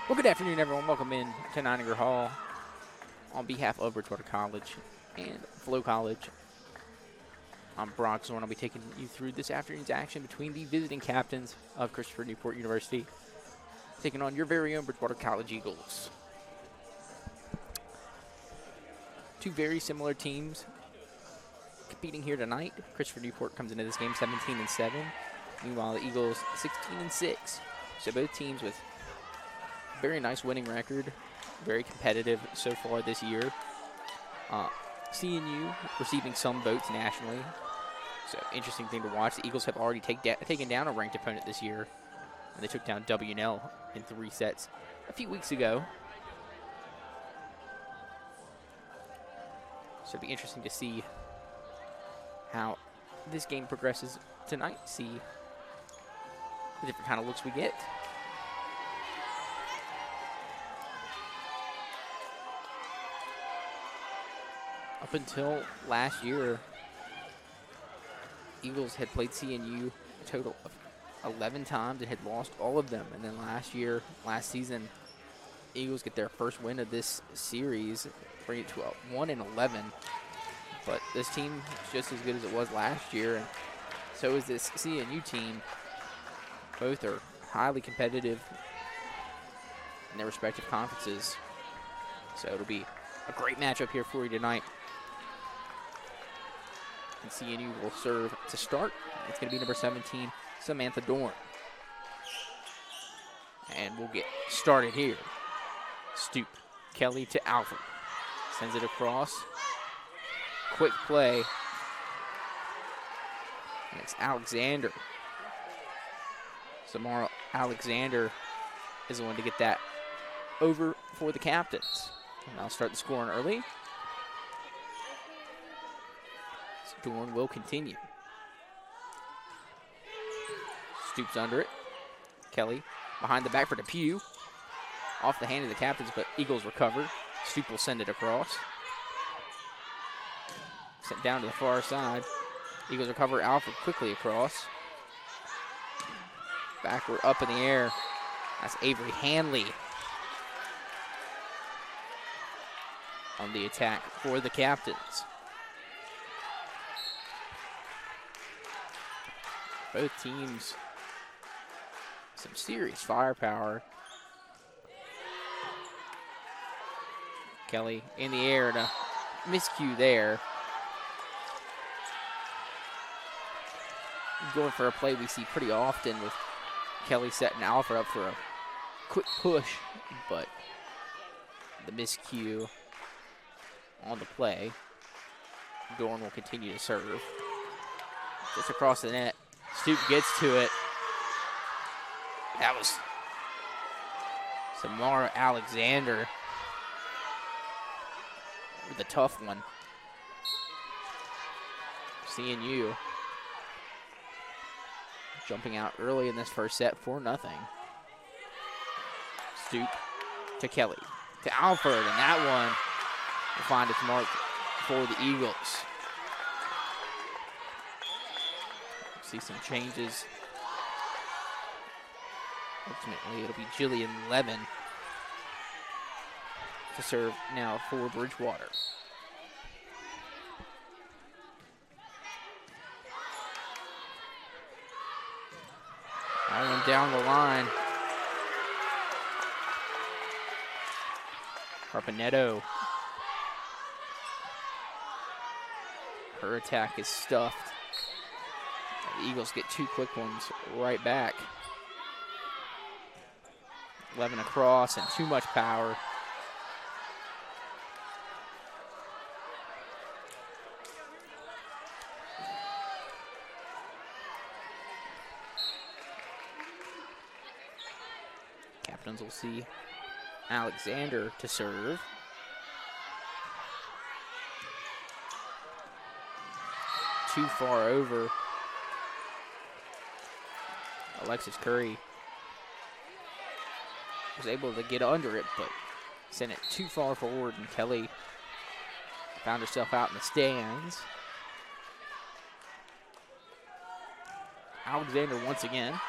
Well, good afternoon, everyone. Welcome in to Nininger Hall on behalf of Bridgewater College and Flo College. I'm Brock Zorn. I'll be taking you through this afternoon's action between the visiting captains of Christopher Newport University, taking on your very own Bridgewater College Eagles. Two very similar teams competing here tonight. Christopher Newport comes into this game 17-7. Meanwhile, the Eagles 16-6. So both teams with very nice winning record, very competitive so far this year. CNU receiving some votes nationally. So interesting thing to watch. The Eagles have already taken down a ranked opponent this year. And they took down WNL in 3 sets a few weeks ago. So it'll be interesting to see how this game progresses tonight. See the different kind of looks we get. Up until last year, Eagles had played CNU a total of 11 times and had lost all of them. And then last season, Eagles get their first win of this series, bring it to a 1-11. But this team is just as good as it was last year, and so is this CNU team. Both are highly competitive in their respective conferences. So it'll be a great matchup here for you tonight. And CNU will serve to start. It's going to be number 17, Samantha Dorn. And we'll get started here. Stoop. Kelly to Alfred. Sends it across. Quick play. And it's Alexander. Samara Alexander is the one to get that over for the captains. And I'll start the scoring early. Dorn will continue. Stoops under it. Kelly behind the back for Depew. Off the hand of the captains, but Eagles recover. Stoop will send it across. Sent down to the far side. Eagles recover. Alfred quickly across. Backward up in the air. That's Avery Hanley on the attack for the captains. Both teams, some serious firepower. Kelly in the air and a miscue there. Going for a play we see pretty often with Kelly setting Alfred up for a quick push, but the miscue on the play. Dorn will continue to serve. Just across the net. Stoop gets to it. That was Samara Alexander with a tough one. CNU jumping out early in this first set for nothing. Stoop to Kelly. To Alfred, and that one will find its mark for the Eagles. See some changes. Ultimately, it'll be Jillian Levin to serve now for Bridgewater. That one down the line. Carpenetto. Her attack is stuffed. The Eagles get 2 quick ones right back. Levin across and too much power. Captains will see Alexander to serve. Too far over. Alexis Curry was able to get under it, but sent it too far forward, and Kelly found herself out in the stands. Alexander once again,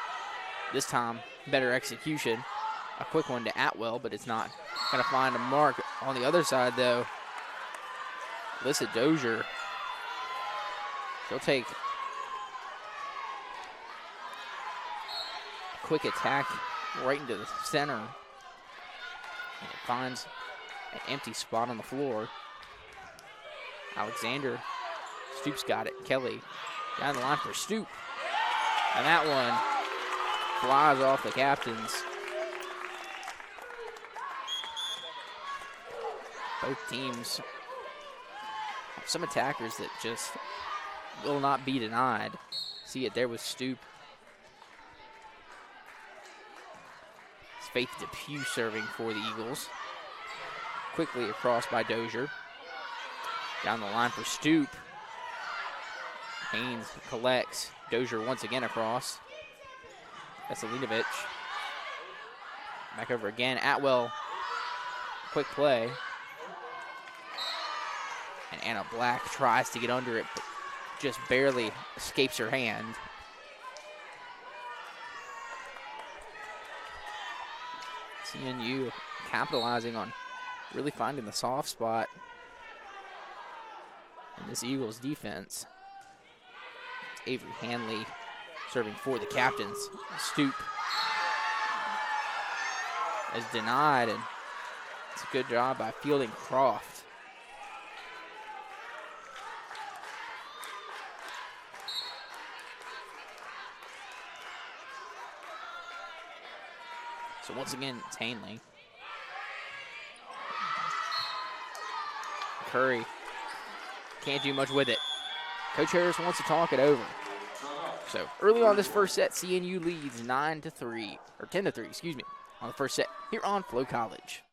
this time better execution A quick one to Atwell, but it's not going to find a mark. On the other side, though, Alyssa Dozier, she'll take a quick attack right into the center. And it finds an empty spot on the floor. Alexander Stoops got it. Kelly down the line for Stoop. And that one flies off the captains. Both teams have some attackers that just will not be denied. See it there with Stoop. It's Faith Depew serving for the Eagles. Quickly across by Dozier. Down the line for Stoop. Haynes collects. Dozier once again across. Veselinovic. Back over again. Atwell. Quick play. And Anna Black tries to get under it, but just barely escapes her hand. CNU capitalizing on really finding the soft spot in this Eagles defense. It's Avery Hanley serving for the captains. Stoop is denied, and it's a good job by Fielding Croft. So once again, it's Hanley. Curry can't do much with it. Coach Harris wants to talk it over. So early on this first set, CNU leads 9-3, or 10-3, excuse me, on the first set here on Flo College.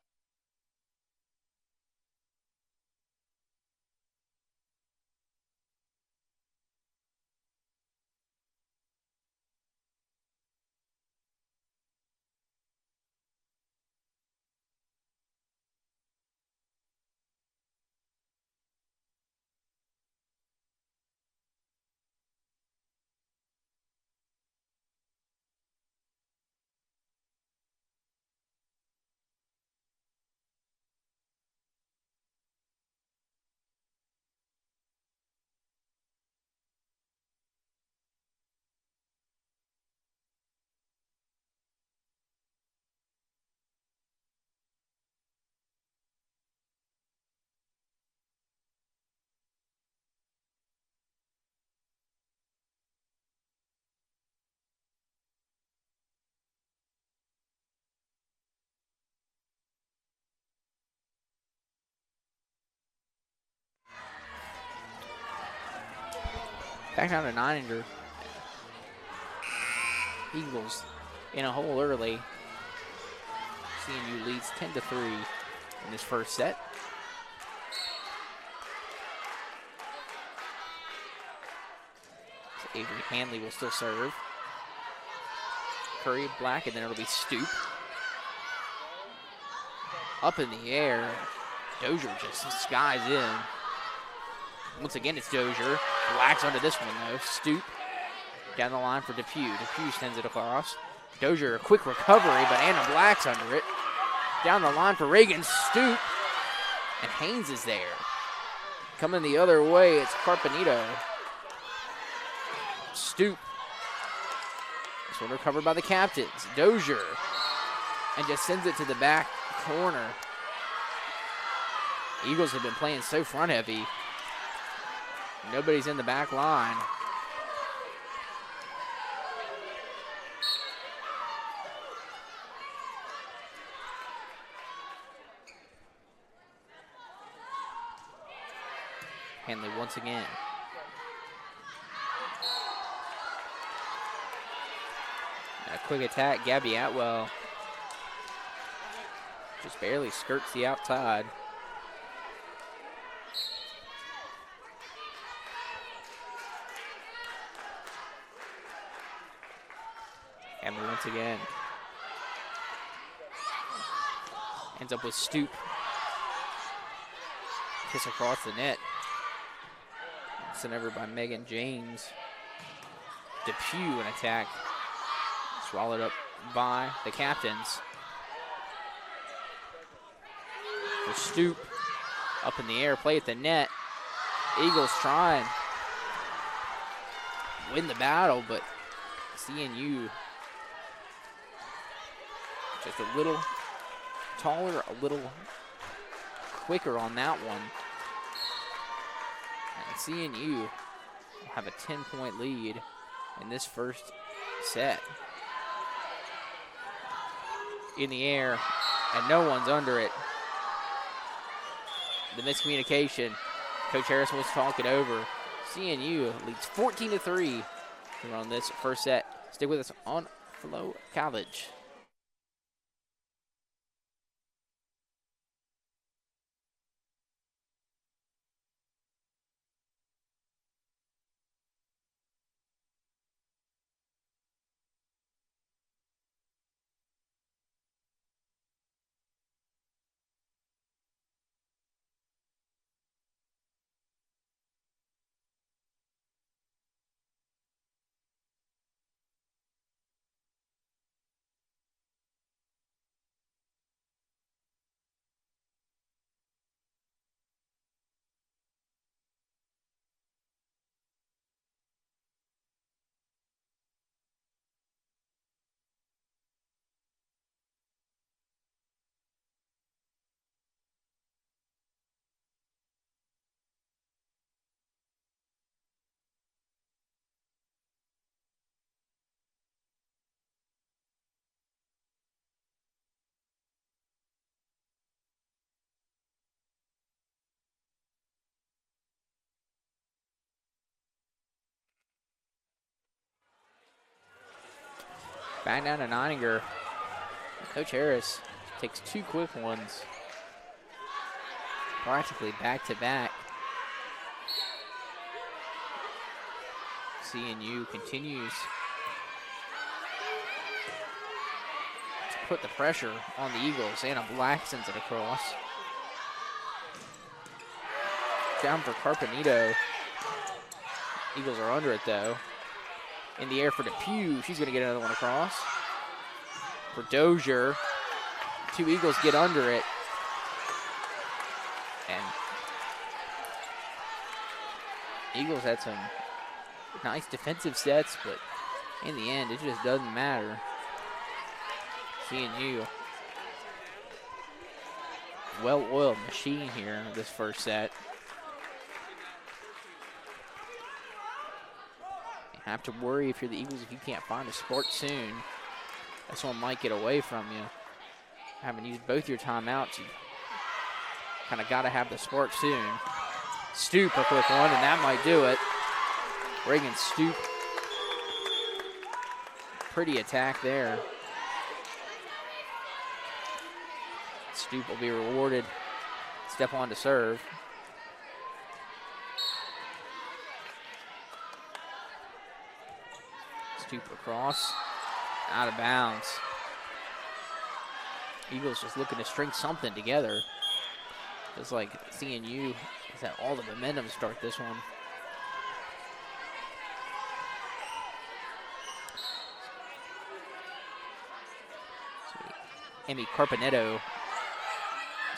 Back down to 9-under. Eagles in a hole early. CNU leads 10-3 in this first set. So Avery Hanley will still serve. Curry, Black, and then it'll be Stoop. Up in the air. Dozier just skies in. Once again, it's Dozier. Black's under this one, though. Stoop down the line for Depew. Depew sends it across. Dozier, a quick recovery, but Anna Black's under it. Down the line for Reagan. Stoop. And Haynes is there. Coming the other way, it's Carpenito. Stoop. This one recovered by the captains. Dozier. And just sends it to the back corner. Eagles have been playing so front heavy. Nobody's in the back line. Hanley once again. A quick attack, Gabby Atwell just barely skirts the outside. Hanley once again. Ends up with Stoop. Kiss across the net. Sent over by Megan James. Depew an attack. Swallowed up by the captains. The stoop up in the air, play at the net. Eagles try and win the battle, but CNU just a little taller, a little quicker on that one. And CNU will have a 10-point lead in this first set. In the air, and no one's under it. The miscommunication. Coach Harris was talking over. CNU leads 14-3 here on this first set. Stick with us on Flo College. Back down to Neininger. Coach Harris takes two quick ones, practically back-to-back. CNU continues to put the pressure on the Eagles. Anna Black sends it across. Down for Carpenito. Eagles are under it, though. In the air for Depew. She's going to get another one across. For Dozier. Two Eagles get under it. And Eagles had some nice defensive sets, but in the end, it just doesn't matter. CNU, well-oiled machine here this first set. Have to worry if you're the Eagles if you can't find a spark soon. This one might get away from you. Having used both your timeouts, you kind of got to have the spark soon. Stoop, a quick one, and that might do it. Reagan Stoop. Pretty attack there. Stoop will be rewarded. Step on to serve. Stoop across, out of bounds. Eagles just looking to string something together. Just like CNU has had all the momentum to start this one. So, Amy Carpenito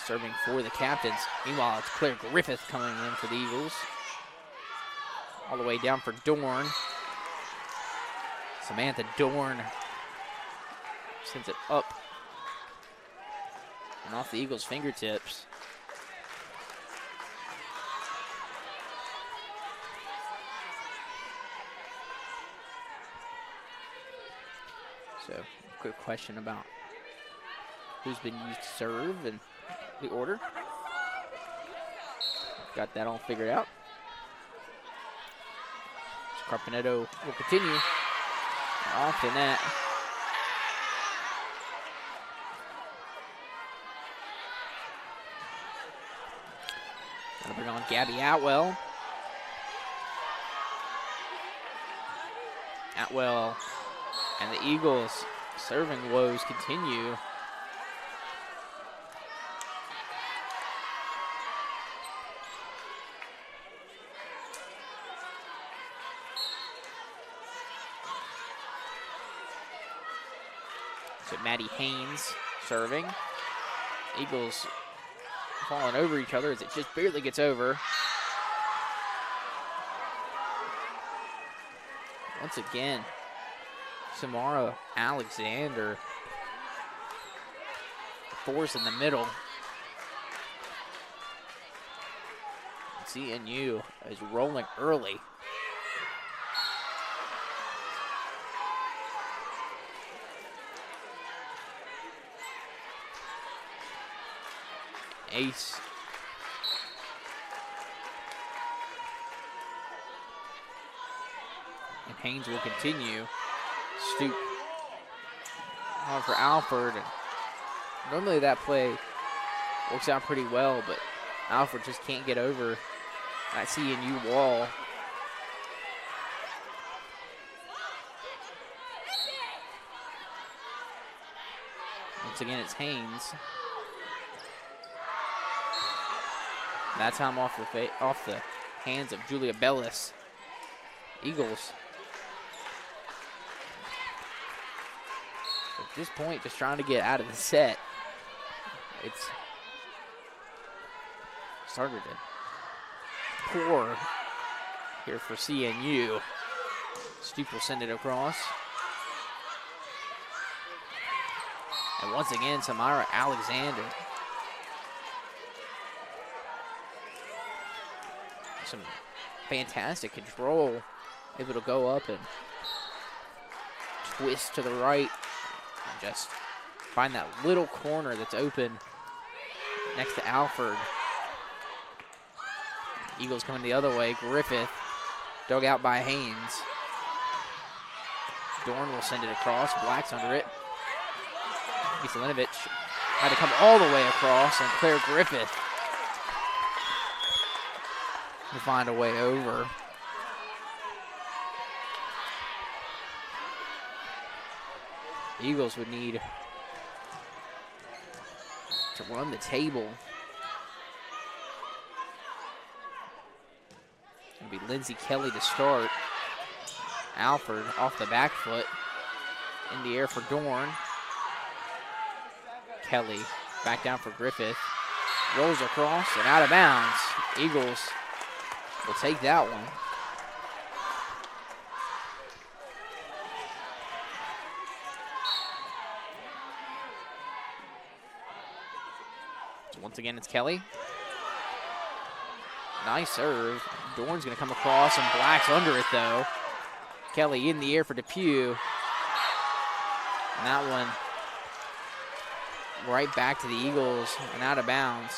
serving for the captains. Meanwhile, it's Claire Griffith coming in for the Eagles. All the way down for Dorn. Samantha Dorn sends it up and off the Eagles' fingertips. So, quick question about who's been used to serve and the order. Got that all figured out. So Carpenito will continue. Off the net. Gonna bring on Gabby Atwell. Atwell and the Eagles serving woes continue. So Maddie Haynes serving. Eagles falling over each other as it just barely gets over. Once again, Samara Alexander force in the middle. CNU is rolling early. Ace. And Haynes will continue. Stoop on for Alford. And normally that play works out pretty well, but Alford just can't get over that CNU wall. Once again, it's Haynes. That time off the hands of Julia Bellis. Eagles. At this point, just trying to get out of the set. It's started to pour here for CNU. Stoop will send it across. And once again, Samara Alexander. Some fantastic control. Able to go up and twist to the right. And just find that little corner that's open next to Alford. Eagles coming the other way. Griffith dug out by Haynes. Dorn will send it across. Black's under it. Misalinovich had to come all the way across, and Claire Griffith to find a way over. Eagles would need to run the table. It'll be Lindsay Kelly to start. Alford off the back foot. In the air for Dorn. Kelly back down for Griffith. Rolls across and out of bounds. Eagles will take that one. So once again, it's Kelly. Nice serve. Dorn's going to come across, and Black's under it, though. Kelly in the air for Depew. And that one right back to the Eagles and out of bounds.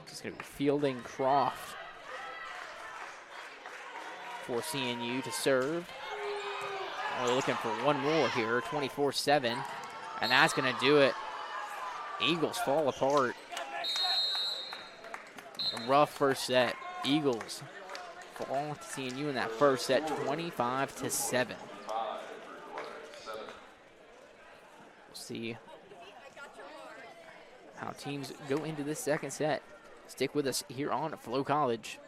Just going to be Fielding Croft for CNU to serve. We're looking for one more here, 24-7. And that's going to do it. Eagles fall apart. A rough first set. Eagles fall to CNU in that first set, 25-7. We'll see how teams go into this second set. Stick with us here on Flo College.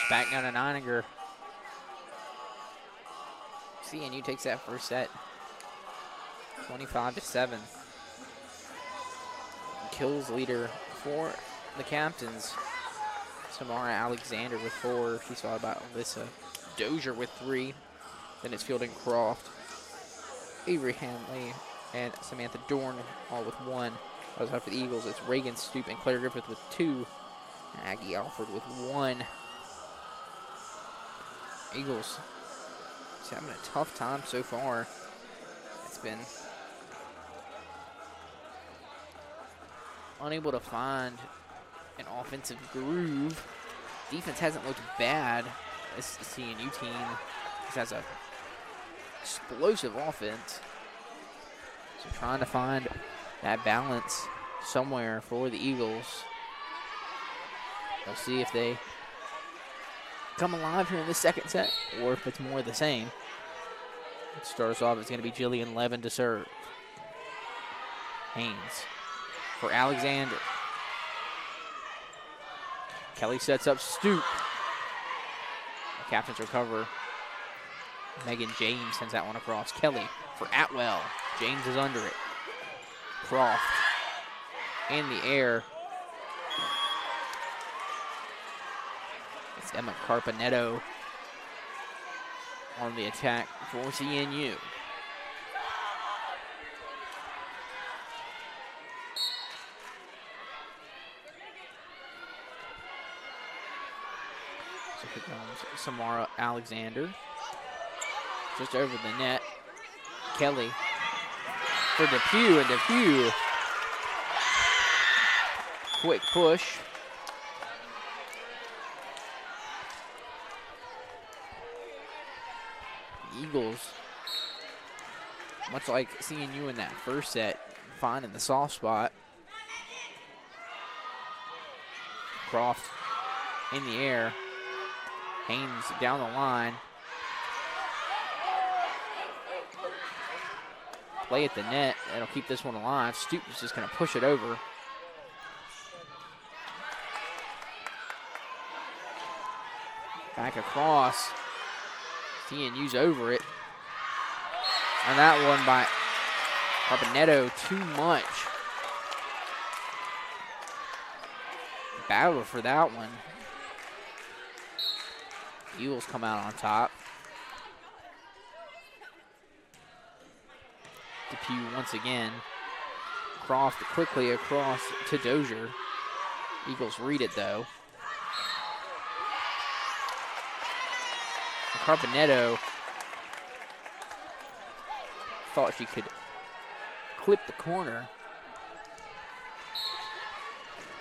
Back down to Neininger. CNU takes that first set, 25-7. Kills leader for the captains. Samara Alexander with 4. She's followed by Alyssa Dozier with 3. Then it's Fielding Croft, Avery Hanley, and Samantha Dorn all with 1. As for the Eagles, it's Reagan Stoop and Claire Griffith with 2. And Aggie Alford with 1. Eagles is having a tough time so far. It's been unable to find an offensive groove. Defense hasn't looked bad. This CNU team has a explosive offense. So trying to find that balance somewhere for the Eagles. We'll see if they come alive here in the second set or if it's more of the same. It starts off, it's going to be Jillian Levin to serve. Haynes for Alexander. Kelly sets up Stoop. The captains recover. Megan James sends that one across. Kelly for Atwell. James is under it. Croft in the air. It's Emma Carpanetto on the attack for CNU. So here comes Samara Alexander. Just over the net. Kelly for Depew, and Depew. Quick push. Eagles, much like CNU in that first set, finding the soft spot. Croft in the air. Haynes down the line. Play at the net. That'll keep this one alive. Stoop is just going to push it over. Back across. CNU's over it. And that one by Carpanetto, too much. Battle for that one. Eagles come out on top. Depew once again. Croft quickly across to Dozier. Eagles read it though. Carpanetto thought she could clip the corner.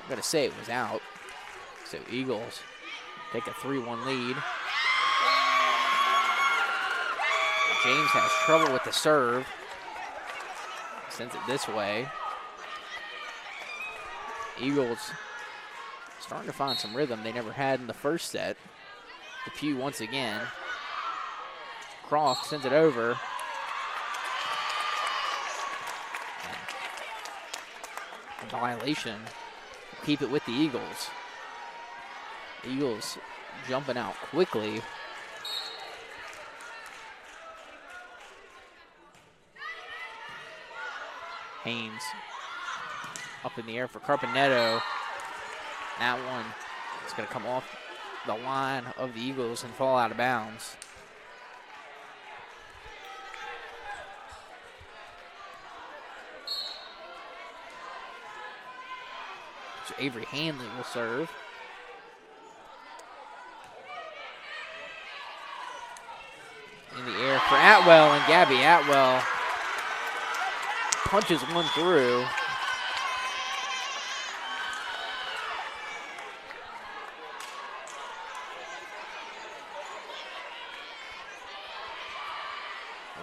I'm going to say it was out. So Eagles take a 3-1 lead. James has trouble with the serve. Sends it this way. Eagles starting to find some rhythm they never had in the first set. Depew once again. Croft sends it over. A violation. Keep it with the Eagles. Eagles jumping out quickly. Haynes up in the air for Carpanetto. That one is going to come off the line of the Eagles and fall out of bounds. So Avery Hanley will serve. In the air for Atwell, and Gabby Atwell punches one through.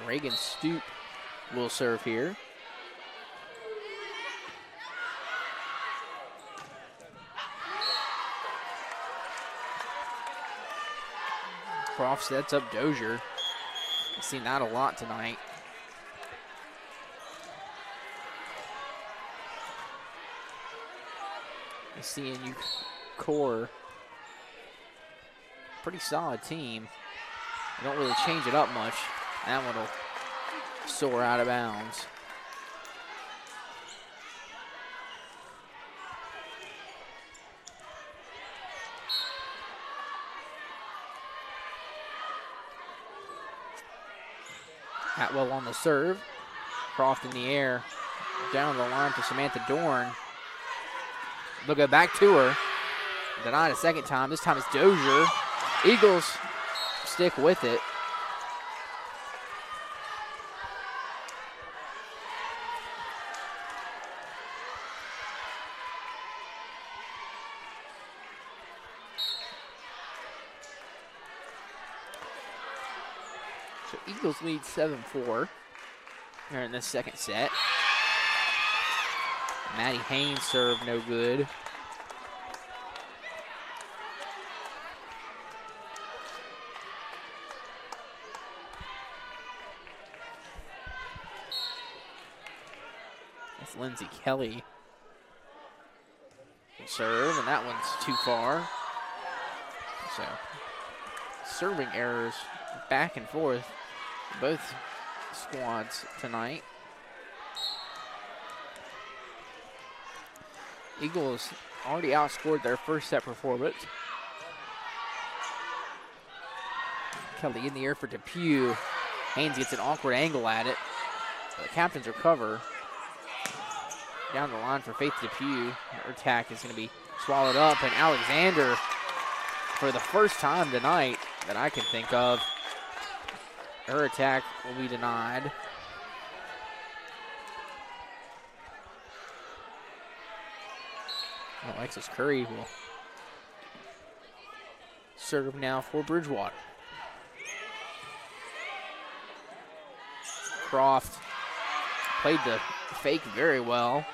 Reagan Stoop will serve here. Croft sets up Dozier. I've seen that a lot tonight. The CNU core pretty solid team. They don't really change it up much. That one will soar out of bounds. Atwell on the serve. Croft in the air. Down the line for Samantha Dorn. They'll go back to her. Denied a second time. This time it's Dozier. Eagles stick with it. So Eagles lead 7-4 here in this second set. Maddie Haynes serve no good. That's Lindsay Kelly. Serve, and that one's too far. So, serving errors back and forth, both squads tonight. Eagles already outscored their first set performance. Kelly in the air for Depew. Haynes gets an awkward angle at it. The captains recover. Down the line for Faith Depew. Her attack is going to be swallowed up, and Alexander, for the first time tonight that I can think of, her attack will be denied. Alexis Curry will serve now for Bridgewater. Croft played the fake very well.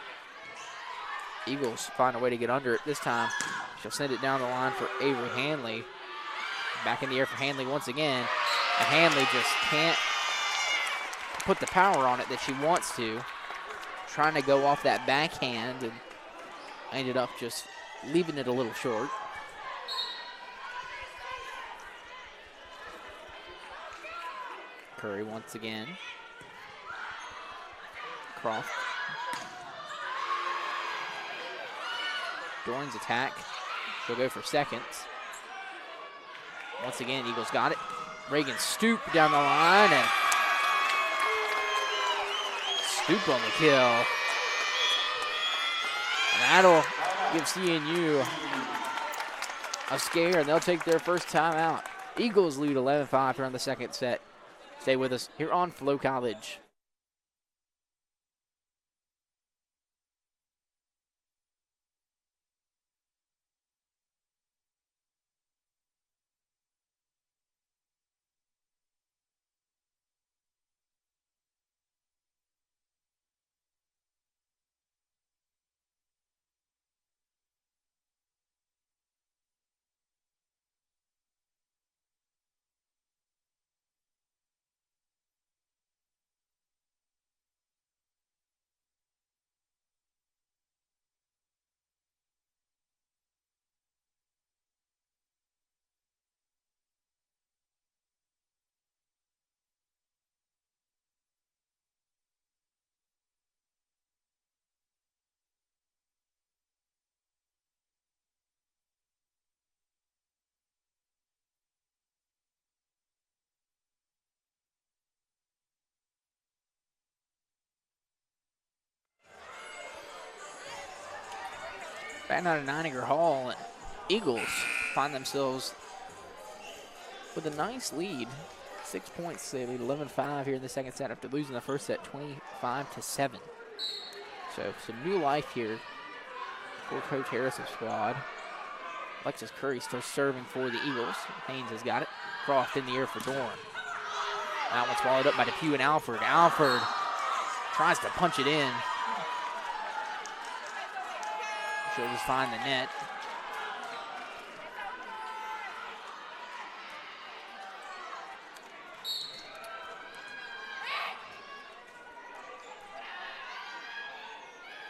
Eagles find a way to get under it this time. She'll send it down the line for Avery Hanley. Back in the air for Hanley once again. And Hanley just can't put the power on it that she wants to. Trying to go off that backhand, and ended up just leaving it a little short. Curry once again. Croft. Dorn's attack. She'll go for seconds. Once again, Eagles got it. Reagan Stoop down the line, and Stoop on the kill. And that'll give CNU a scare, and they'll take their first time out. Eagles lead 11-5 here on the second set. Stay with us here on Flo College. Back out of Niagara Hall, and Eagles find themselves with a nice lead. 6 points. They lead 11-5 here in the second set after losing the first set 25-7. So some new life here for Coach Harris's squad. Alexis Curry still serving for the Eagles. Haynes has got it. Croft in the air for Dorn. That one's followed up by Depew and Alford. Alford tries to punch it in. She'll just find the net.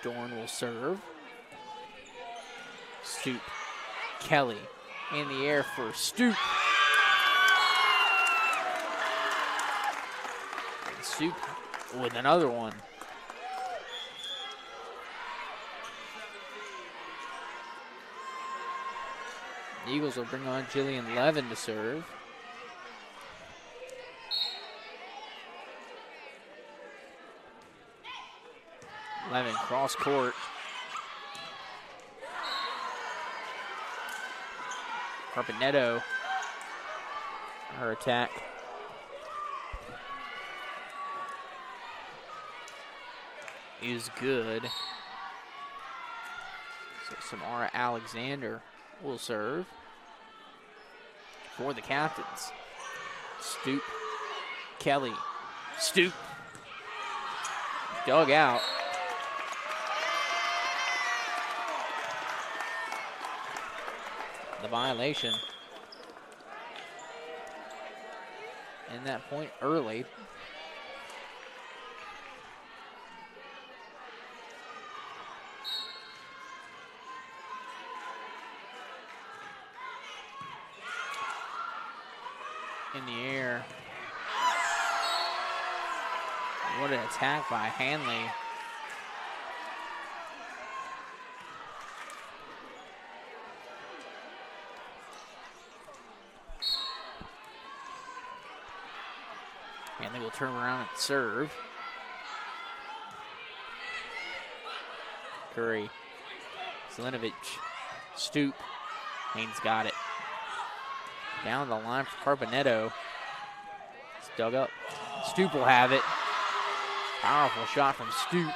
Dorn will serve. Stoop. Kelly in the air for Stoop. Soup with another one. The Eagles will bring on Jillian Levin to serve. Levin cross court. Carpenetto, her attack. Is good. So Samara Alexander will serve for the captains. Stoop, Kelly, Stoop, dug out. The violation. And that point early. In the air. What an attack by Hanley. Hanley will turn around and serve. Curry. Zelinovic. Stoop. Haynes got it. Down the line for Carpenetto. It's dug up. Stoop will have it. Powerful shot from Stoop.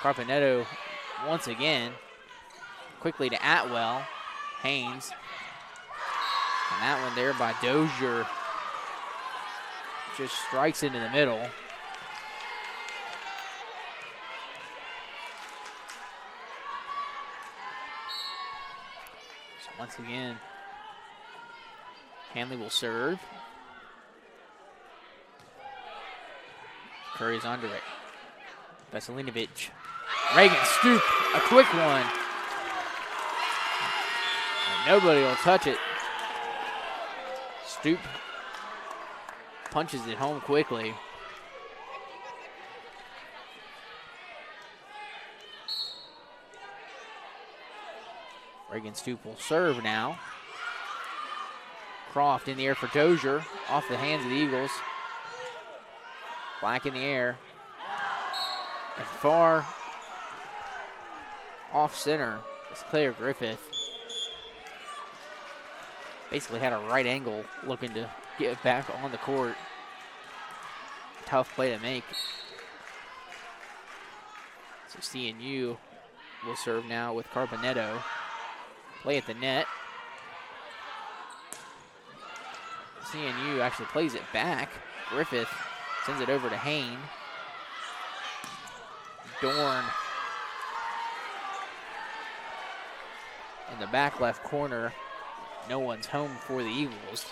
Carpenetto once again. Quickly to Atwell. Haynes. And that one there by Dozier. Just strikes into the middle. So once again, Hanley will serve. Curry's under it. Veselinovic. Reagan Stoop, a quick one. And nobody will touch it. Stoop punches it home quickly. Reagan Stoop will serve now. Croft in the air for Dozier, off the hands of the Eagles. Black in the air. And far off center is Claire Griffith. Basically had a right angle looking to get back on the court. Tough play to make. So CNU will serve now with Carpenetto. Play at the net. CNU actually plays it back. Griffith sends it over to Hain. Dorn in the back left corner. No one's home for the Eagles.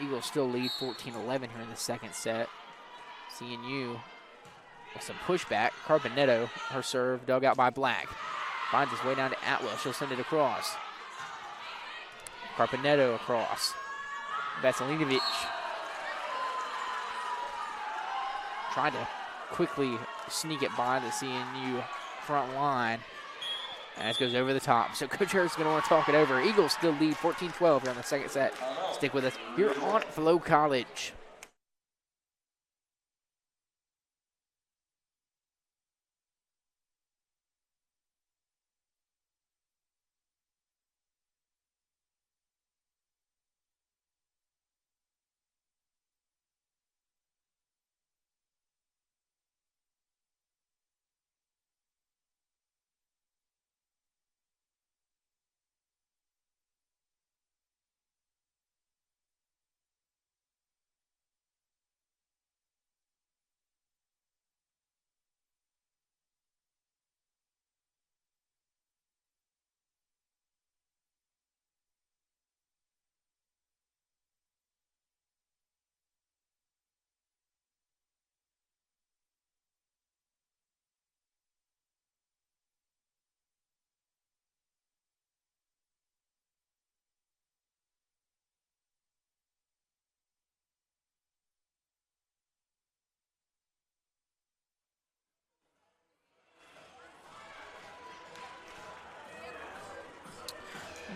Eagles still lead 14-11 here in the second set. CNU with some pushback. Carpenetto, her serve, dug out by Black. Finds his way down to Atwell. She'll send it across. Carpenetto across. Veselinovic tried to quickly sneak it by the CNU front line. And this goes over the top. So Coach Harris is going to want to talk it over. Eagles still lead 14-12 here on the second set. Stick with us here on Flo College.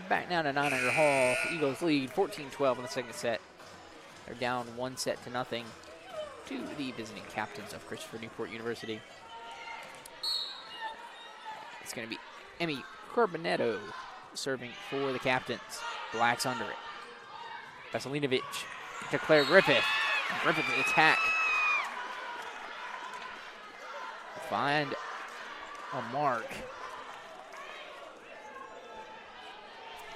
Back down to 900 Hall. Eagles lead 14-12 in the second set. They're down 1-0 to the visiting captains of Christopher Newport University. It's going to be Emmy Carbonetto serving for the captains. Blacks under it. Veselinovic to Claire Griffith. Griffith attack. Find a mark.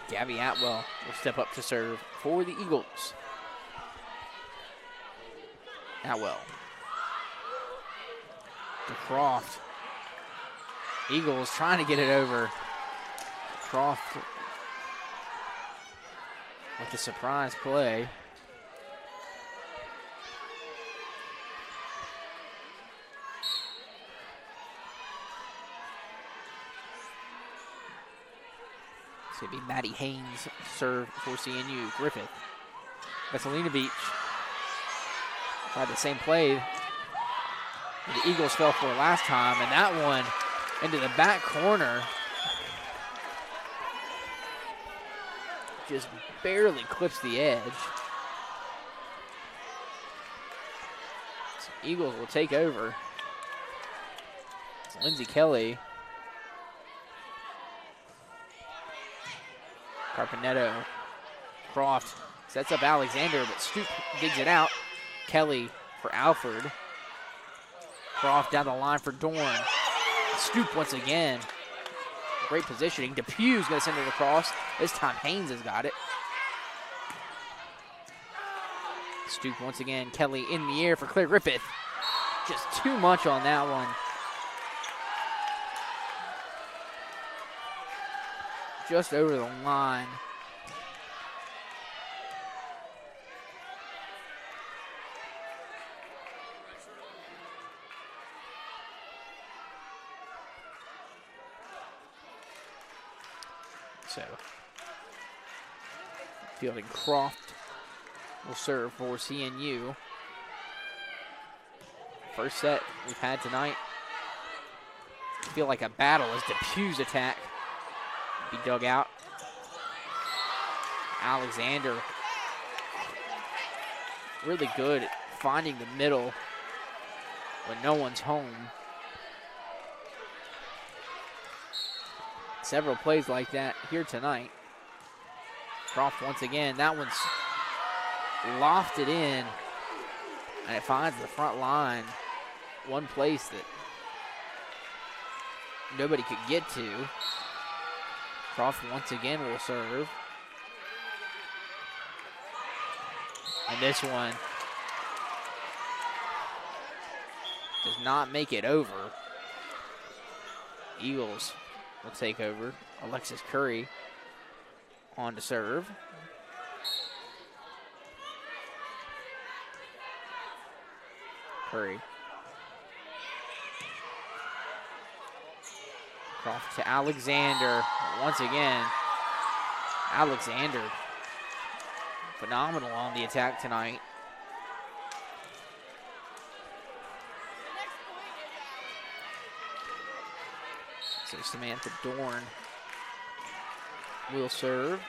Gabby Atwell will step up to serve for the Eagles. Atwell. To Croft. Eagles trying to get it over. Croft with the surprise play. It's going to be Maddie Haynes serve for CNU. Griffith. Veselinovic tried the same play the Eagles fell for last time, and that one into the back corner. Just barely clips the edge. So Eagles will take over. It's Lindsay Kelly. Carpenetto. Croft sets up Alexander, but Stoop digs it out. Kelly for Alford. Croft down the line for Dorn. Stoop once again. Great positioning. Depew's going to send it across. This time Haynes has got it. Stoop once again. Kelly in the air for Claire Griffith. Just too much on that one. Just over the line. So, Fielding Croft will serve for CNU. First set we've had tonight. I feel like a battle as Depew's attack be dug out. Alexander really good at finding the middle when no one's home. Several plays like that here tonight. Croft once again. That one's lofted in, and it finds the front line. One place that nobody could get to. Croft once again will serve. And this one does not make it over. Eagles will take over. Alexis Curry on to serve. Curry. Croft to Alexander. Once again, Alexander phenomenal on the attack tonight. So Samantha Dorn will serve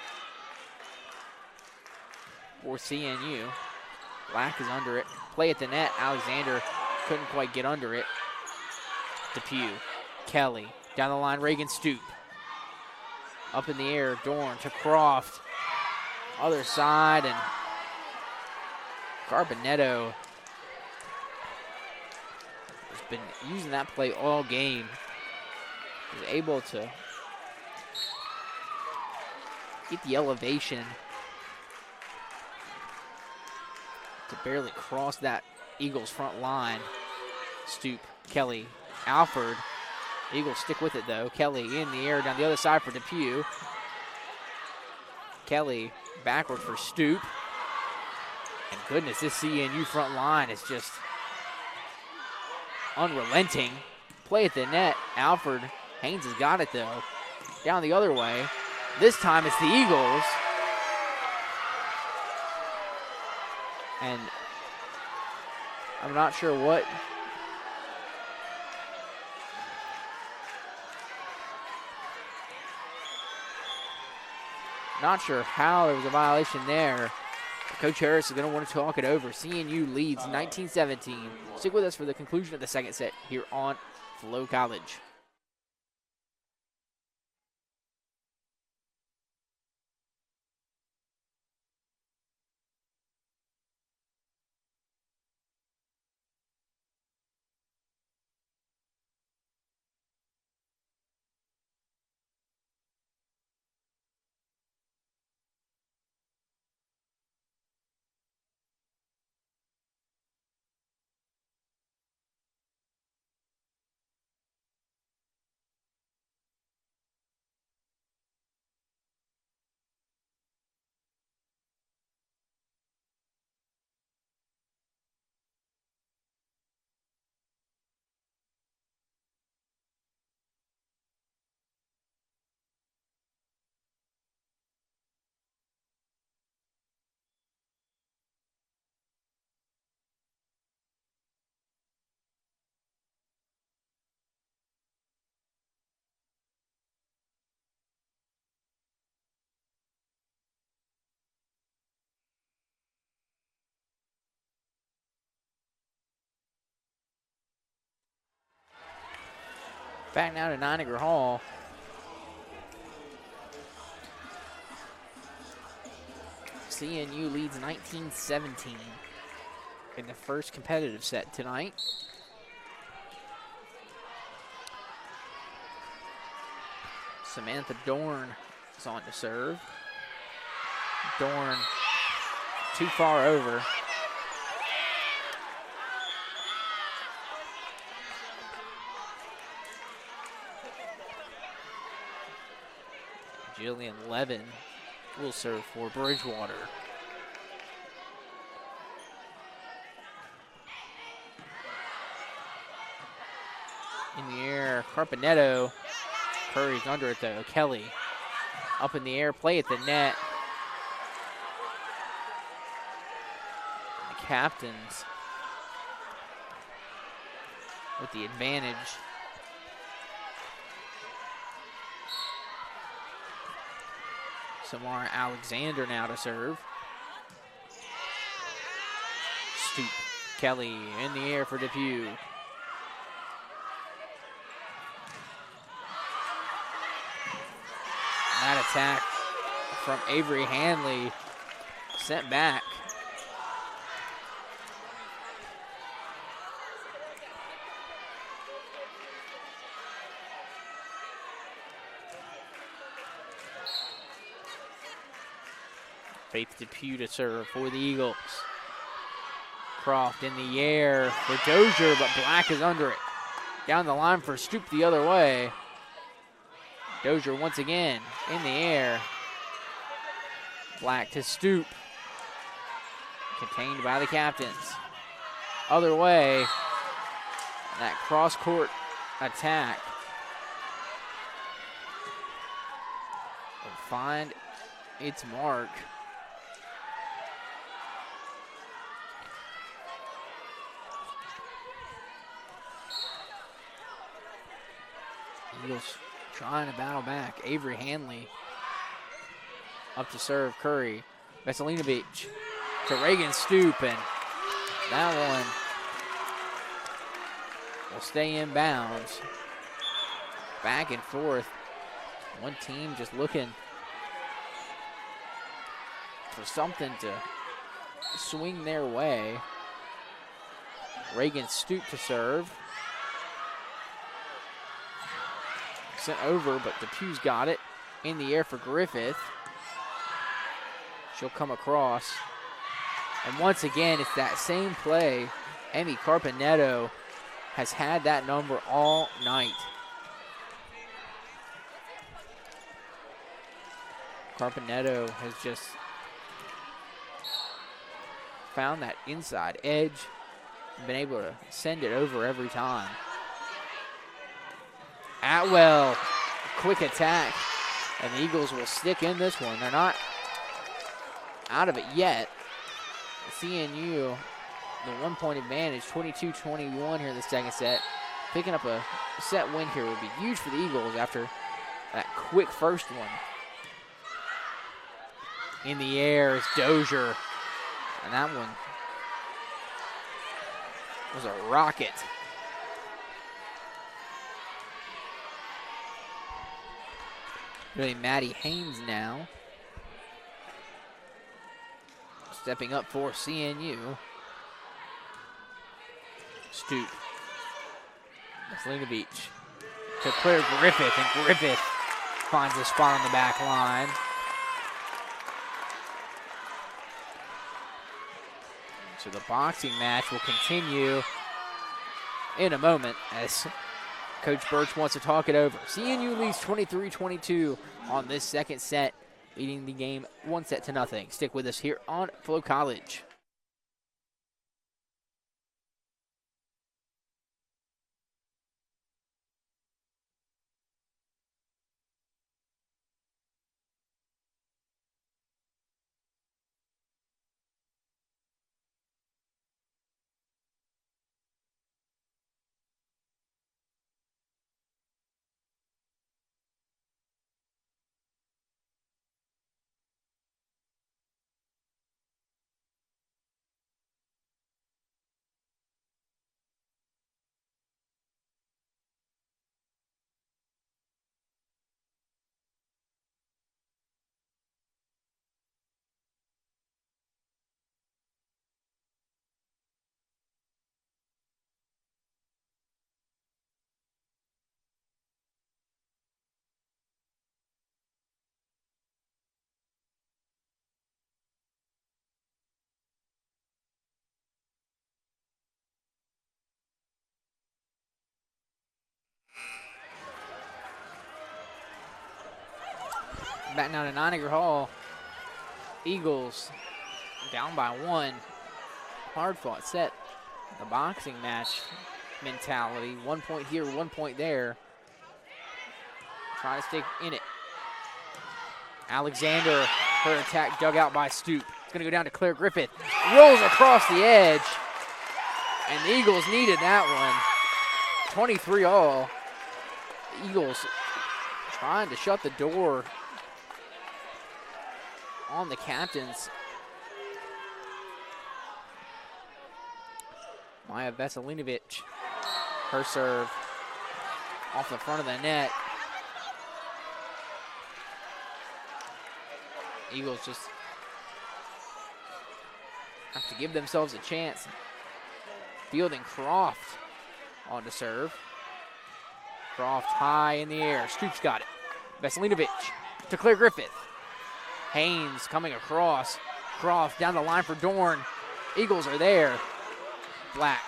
for CNU. Black is under it. Play at the net. Alexander couldn't quite get under it. Depew. Kelly. Down the line, Reagan Stoop. Up in the air, Dorn to Croft. Other side, and Carbonetto has been using that play all game. Was able to get the elevation to barely cross that Eagles front line. Stoop, Kelly, Alford. Eagles stick with it though. Kelly in the air down the other side for Depew. Kelly backward for Stoop. And goodness, this CNU front line is just unrelenting. Play at the net. Alford. Haynes has got it though. Down the other way. This time it's the Eagles. And I'm not sure what Not sure how there was a violation there. Coach Harris is going to want to talk it over. CNU leads 19-17. Stick with us for the conclusion of the second set here on Flo College. Back now to Niagara Hall. CNU leads 19-17 in the first competitive set tonight. Samantha Dorn is on to serve. Dorn too far over. Jillian Levin will serve for Bridgewater. In the air, Carpenetto. Curry's under it though. Kelly up in the air, play at the net. The captains with the advantage. Samara Alexander now to serve. Stoop. Kelly in the air for Depew. That attack from Avery Hanley sent back. Faith Depew to serve for the Eagles. Croft in the air for Dozier, but Black is under it. Down the line for Stoop the other way. Dozier once again in the air. Black to Stoop. Contained by the captains. Other way. That cross-court attack will find its mark. Eagles trying to battle back. Avery Hanley up to serve Curry. Vesselina Beach to Reagan Stoop, and that one will stay in bounds. Back and forth. One team just looking for something to swing their way. Reagan Stoop to serve. Sent over, but Depew's got it. In the air for Griffith. She'll come across. And once again, it's that same play. Emmy Carpenetto has had that number all night. Carpenetto has just found that inside edge and been able to send it over every time. Atwell, quick attack, and the Eagles will stick in this one. They're not out of it yet. CNU, the 1 point advantage, 22-21 here in the second set. Picking up a set win here would be huge for the Eagles after that quick first one. In the air is Dozier. And that one was a rocket. Really, Maddie Haynes now. Stepping up for CNU. Stoop. Selena Beach. To Claire Griffith, and Griffith finds a spot on the back line. So the boxing match will continue in a moment as Coach Birch wants to talk it over. CNU leads 23-22 on this second set, leading the game 1-0. Stick with us here on Flo College. Back now to Niagara Hall. Eagles down by 1. Hard fought set. The boxing match mentality. 1 point here, 1 point there. Try to stay in it. Alexander, her attack dug out by Stoop. It's going to go down to Claire Griffith. Rolls across the edge. And the Eagles needed that one. 23 all. Eagles trying to shut the door on the captains. Maya Veselinovic, her serve off the front of the net. Eagles just have to give themselves a chance. Fielding Croft on to serve. Croft high in the air. Stoops got it. Veselinovic to Claire Griffith. Haynes coming across. Croft down the line for Dorn. Eagles are there. Black.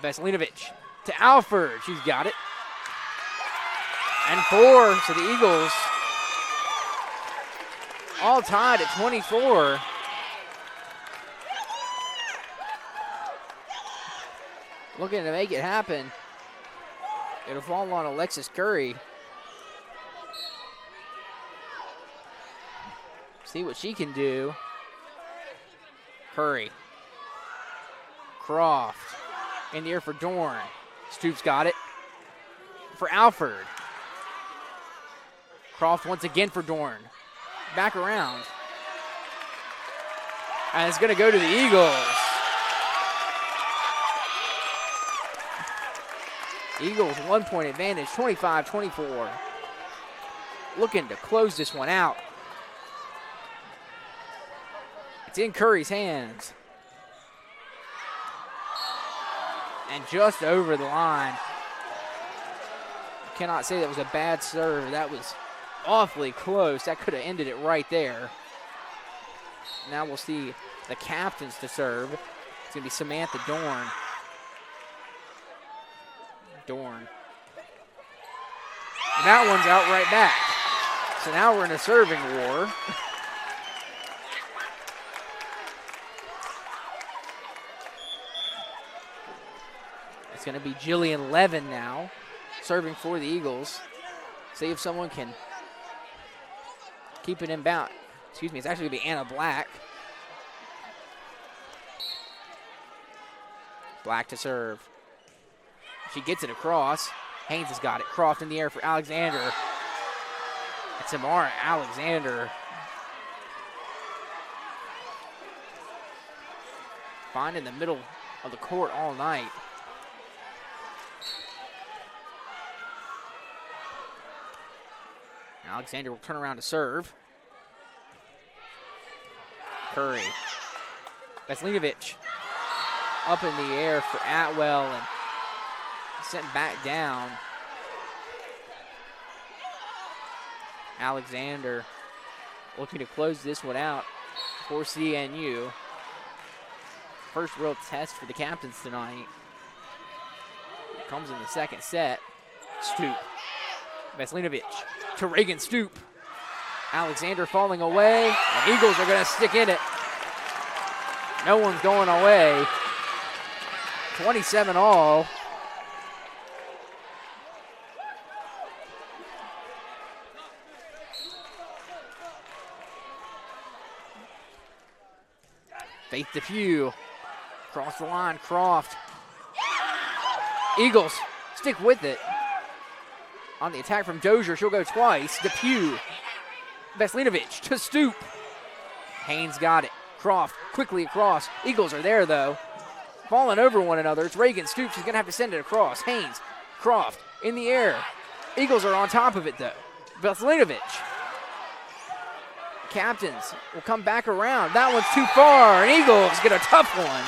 Veselinovic to Alford. She's got it. And 4 to the Eagles. All tied at 24. Looking to make it happen. It'll fall on Alexis Curry. See what she can do. Curry. Croft. In the air for Dorn. Stoops got it. For Alford. Croft once again for Dorn. Back around. And it's going to go to the Eagles. Eagles 1 point advantage, 25-24. Looking to close this one out. It's in Curry's hands. And just over the line. Cannot say that was a bad serve. That was awfully close. That could have ended it right there. Now we'll see the captains to serve. It's going to be Samantha Dorn. Dorn. And that one's out right back. So now we're in a serving war. It's going to be Jillian Levin now, serving for the Eagles. See if someone can keep it inbound. Excuse me, it's actually going to be Anna Black. Black to serve. She gets it across. Haynes has got it. Croft in the air for Alexander. And Tamara Alexander finding the middle of the court all night. Alexander will turn around to serve. Curry. Veselinovic up in the air for Atwell and sent back down. Alexander looking to close this one out for CNU. First real test for the captains tonight. It comes in the second set. Stoop. Veselinovic to Reagan Stoop. Alexander falling away, and Eagles are going to stick in it. No one's going away. 27 all. Faith Depew. Across the line, Croft. Eagles stick with it. On the attack from Dozier, she'll go twice. Depew. Veselinovic to Stoop. Haynes got it. Croft quickly across. Eagles are there, though. Falling over one another. It's Reagan Stoop. She's going to have to send it across. Haynes. Croft in the air. Eagles are on top of it, though. Veselinovic. Captains will come back around. That one's too far, and Eagles get a tough one.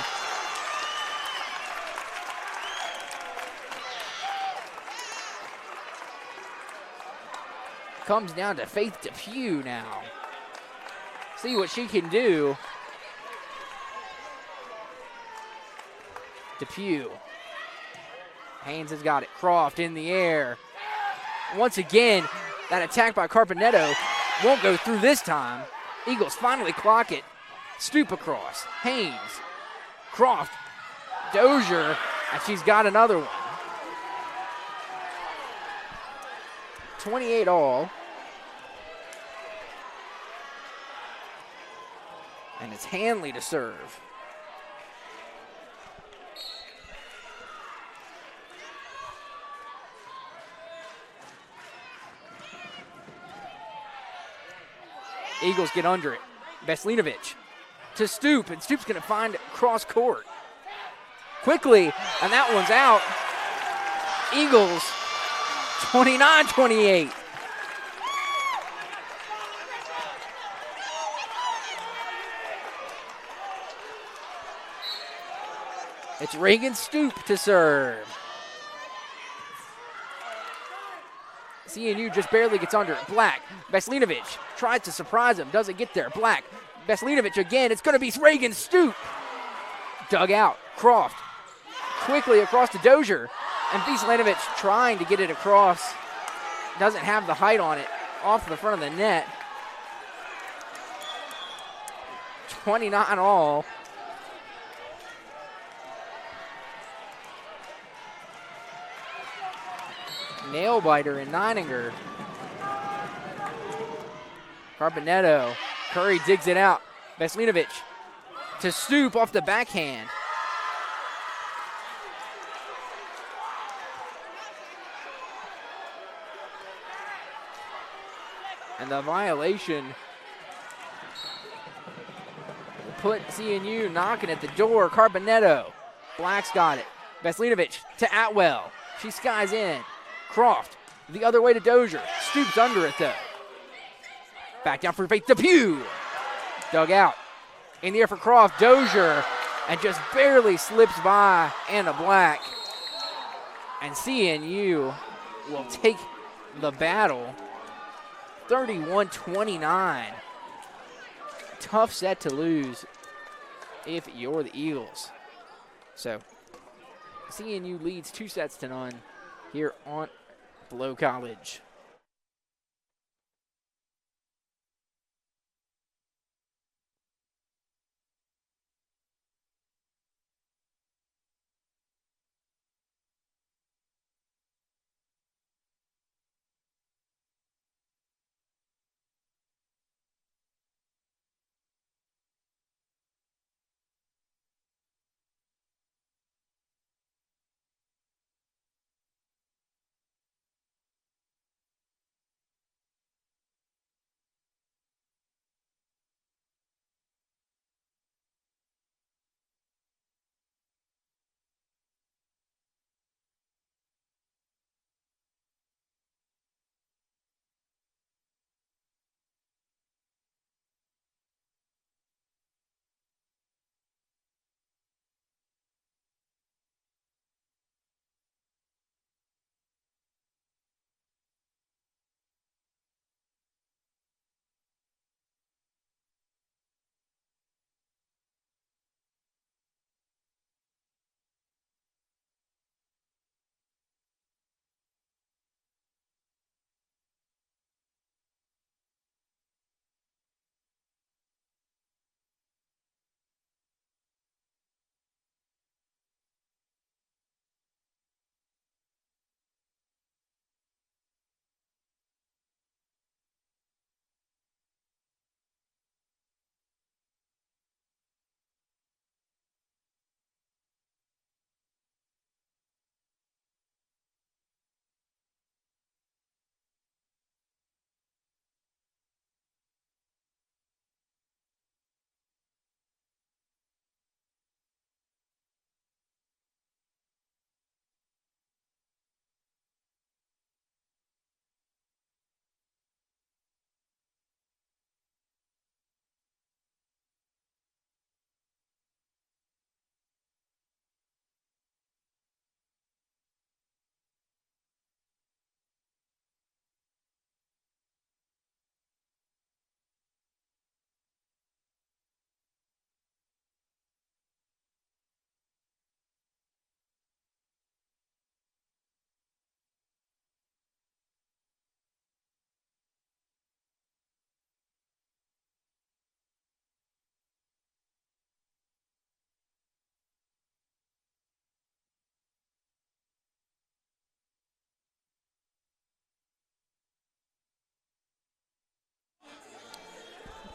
Comes down to Faith Depew now. See what she can do. Depew. Haynes has got it. Croft in the air. Once again, that attack by Carpenetto won't go through this time. Eagles finally clock it. Stoop across. Haynes. Croft. Dozier. And she's got another one. 28 all. And it's Hanley to serve. Eagles get under it. Veselinovic to Stoop, and Stoop's going to find cross court. Quickly, and that one's out. Eagles 29-28. It's Reagan Stoop to serve. CNU just barely gets under it. Black. Veselinovic tries to surprise him. Doesn't get there. Black. Veselinovic again. It's going to be Reagan Stoop. Dug out. Croft. Quickly across to Dozier. And Veselinovic trying to get it across. Doesn't have the height on it. Off the front of the net. 29 all. Nail biter in Neininger. Carpenetto. Curry digs it out. Veselinovic to Stoop off the backhand. And the violation will put CNU knocking at the door. Carpenetto. Black's got it. Veselinovic to Atwell. She skies in. Croft, the other way to Dozier. Stoops under it, though. Back down for Faith Depew. Dug out. In the air for Croft. Dozier, and just barely slips by Anna Black. And CNU will take the battle. 31-29. Tough set to lose if you're the Eagles. So, CNU leads 2-0 here on Blow College.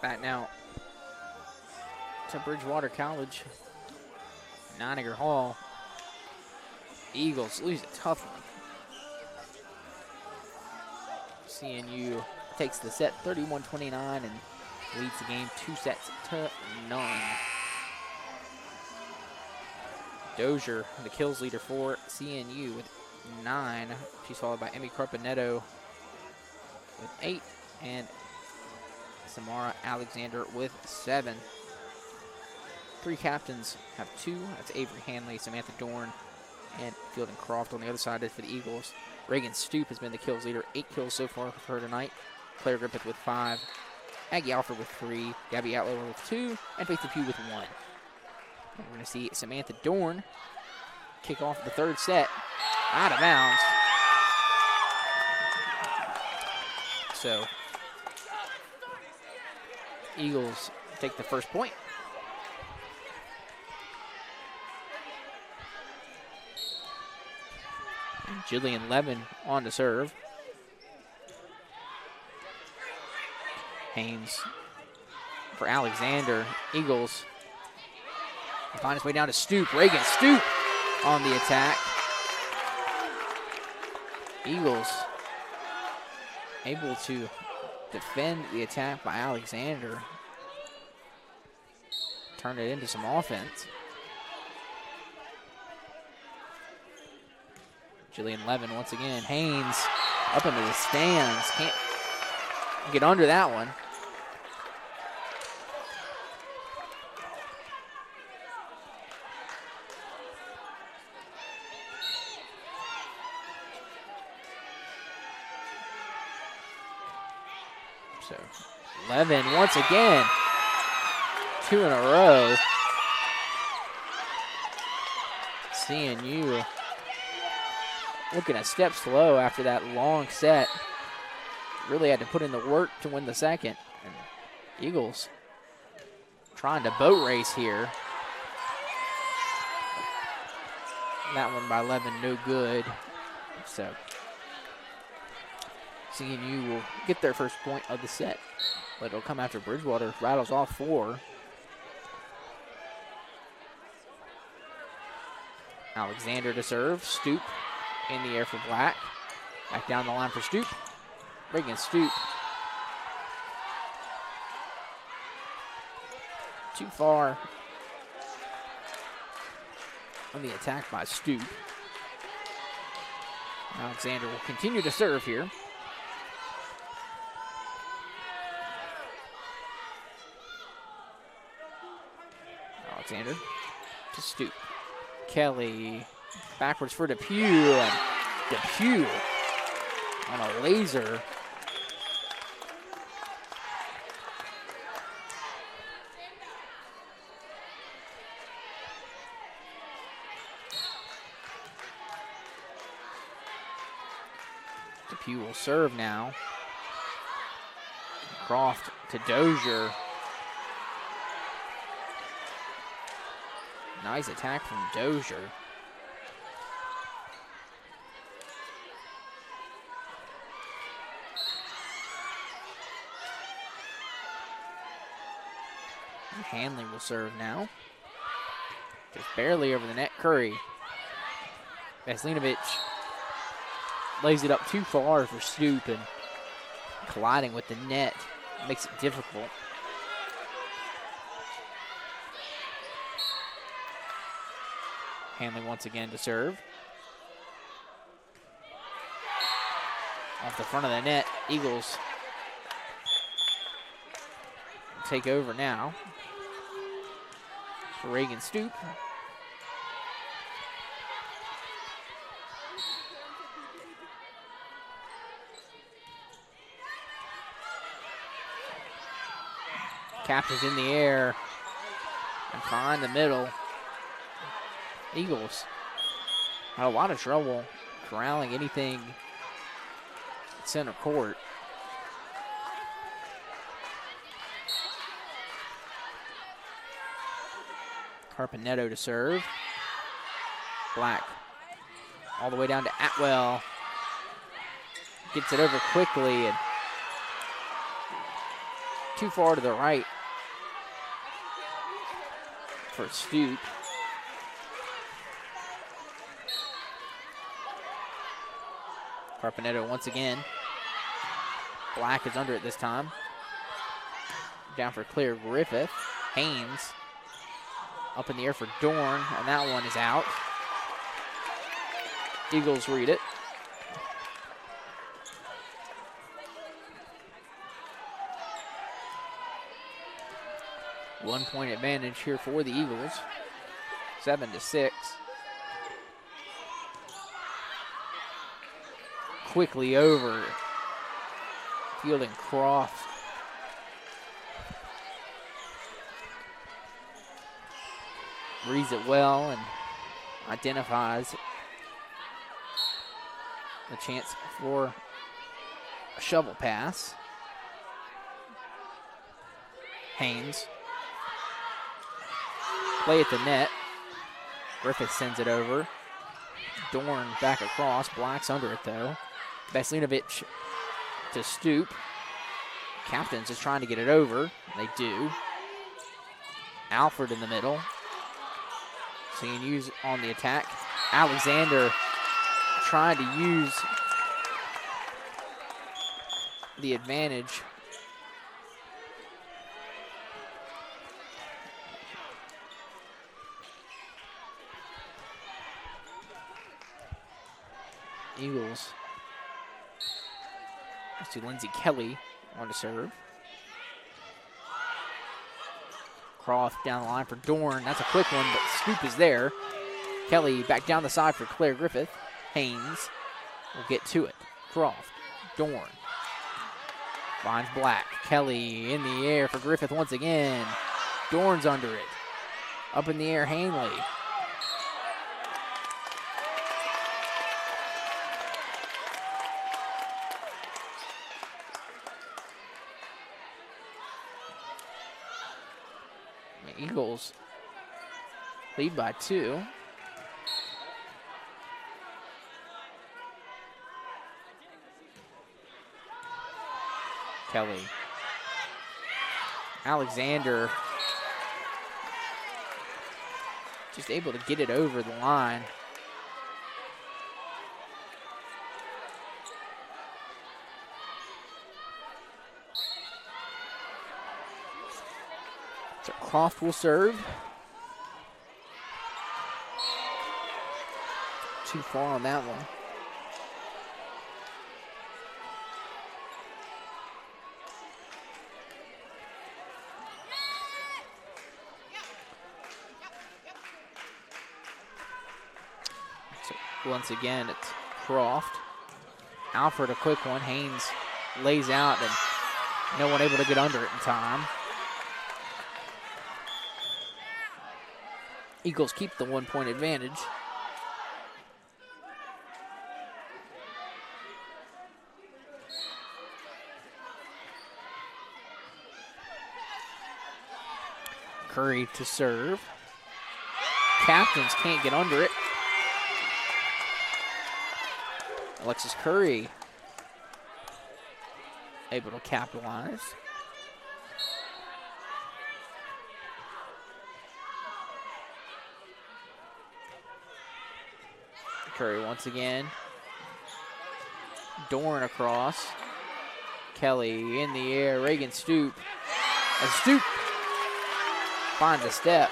Back now to Bridgewater College. Niagara Hall. Eagles lose a tough one. CNU takes the set 31-29 and leads the game 2-0. Dozier, the kills leader for CNU with 9. She's followed by Emmy Carpanetto with 8 and Samara Alexander with 7. 3 captains have 2. That's Avery Hanley, Samantha Dorn, and Fielding Croft on the other side for the Eagles. Reagan Stoop has been the kills leader. 8 kills so far for her tonight. Claire Griffith with 5. Aggie Alford with 3. Gabby Atlower with 2. And Faith Depew with 1. And we're going to see Samantha Dorn kick off the third set out of bounds. So, Eagles take the first point. And Jillian Levin on to serve. Haynes for Alexander. Eagles find its way down to Stoop. Reagan Stoop on the attack. Eagles able to defend the attack by Alexander. Turn it into some offense. Jillian Levin once again. Haynes up into the stands. Can't get under that one. So Levin once again. 2 in a row. CNU looking a step slow after that long set. Really had to put in the work to win the second. And Eagles trying to boat race here. That one by Levin, no good. So CNU will get their first point of the set, but it'll come after Bridgewater rattles off 4. Alexander to serve. Stoop in the air for Black. Back down the line for Stoop. Reagan Stoop. Too far on the attack by Stoop. Alexander will continue to serve here. Alexander to Stoop. Kelly backwards for Depew, and Depew on a laser. Depew will serve now. Croft to Dozier. Nice attack from Dozier. Hanley will serve now. Just barely over the net. Curry. Vasilinovic lays it up too far for Stoop, and colliding with the net makes it difficult. Hanley once again to serve. Off the front of the net, Eagles take over now. For Reagan Stoop. Captain's in the air and find the middle. Eagles had a lot of trouble corralling anything at center court. Carpanetto to serve. Black all the way down to Atwell. Gets it over quickly, and too far to the right for Stoop. Carpenetto once again. Black is under it this time. Down for Claire Griffith. Haynes up in the air for Dorn, and that one is out. Eagles read it. One-point advantage here for the Eagles. 7-6. Quickly over. Fielding Croft. Reads it well and identifies the chance for a shovel pass. Haynes. Play at the net. Griffith sends it over. Dorn back across. Black's under it though. Veslinovic to Stoop. Captain's just trying to get it over. They do. Alford in the middle. Seeing use on the attack. Alexander trying to use the advantage. Eagles. Let's see, Lindsay Kelly on to serve. Croft down the line for Dorn. That's a quick one, but Scoop is there. Kelly back down the side for Claire Griffith. Haynes will get to it. Croft, Dorn. Finds Black. Kelly in the air for Griffith once again. Dorn's under it. Up in the air, Hanley. Eagles lead by 2. Kelly. Alexander just able to get it over the line. So Croft will serve. Too far on that one. So once again, it's Croft. Alford, a quick one. Haynes lays out and no one able to get under it in time. Eagles keep the 1-point advantage. Curry to serve. Captains can't get under it. Alexis Curry able to capitalize. Curry once again. Dorn across. Kelly in the air. Reagan Stoop. And Stoop finds a step.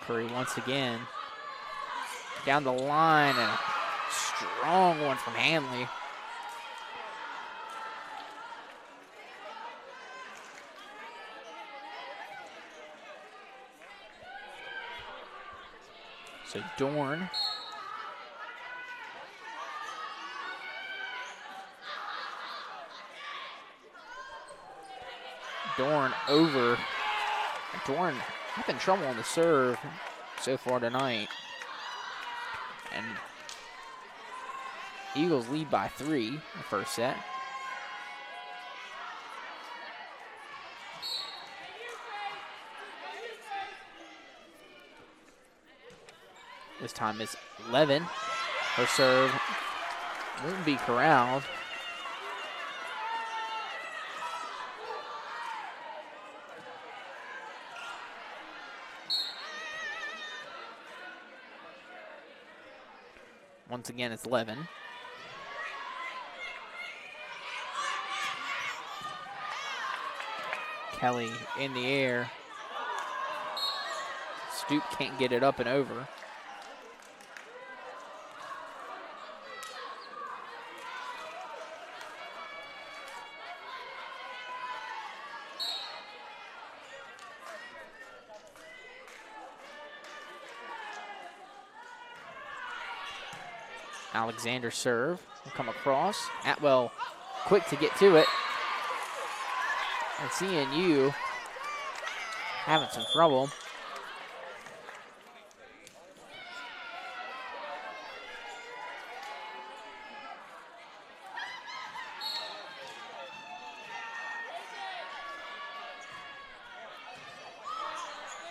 Curry once again. Down the line, and a strong one from Hanley. So Dorn. Dorn over. Dorn having trouble on the serve so far tonight. And Eagles lead by 3 the first set. This time is 11. Her serve won't be corralled. Once again, it's 11. Kelly in the air. Stoop can't get it up and over. Alexander serve will come across. Atwell quick to get to it. And CNU having some trouble.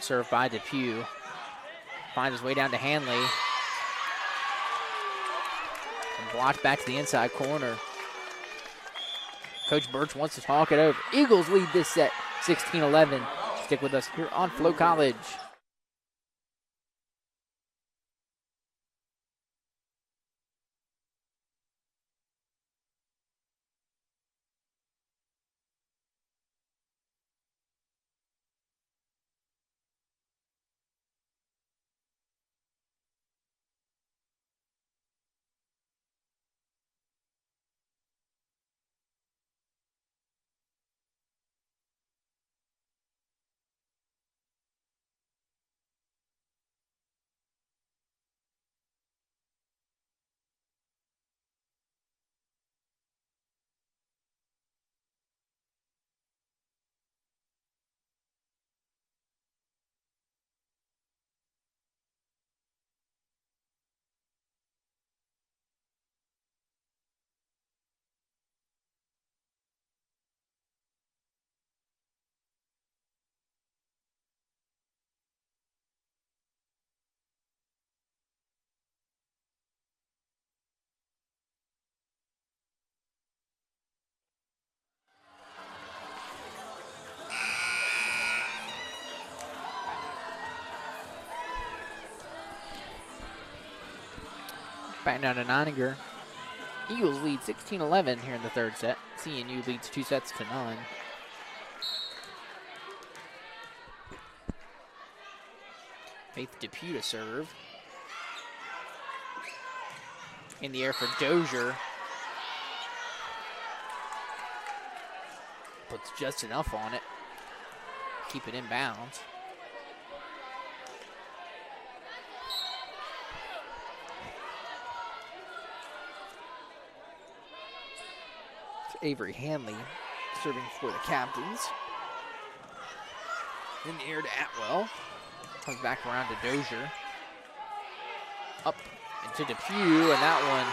Served by Depew. Finds his way down to Hanley. And blocked back to the inside corner. Coach Birch wants to talk it over. Eagles lead this set 16-11. Stick with us here on Flo College. Back down to Neininger. Eagles lead 16-11 here in the third set. CNU leads 2-9. Faith Depew to serve. In the air for Dozier. Puts just enough on it. Keep it in bounds. Avery Hanley serving for the Captains. In the air to Atwell. Comes back around to Dozier. Up into Depew, and that one,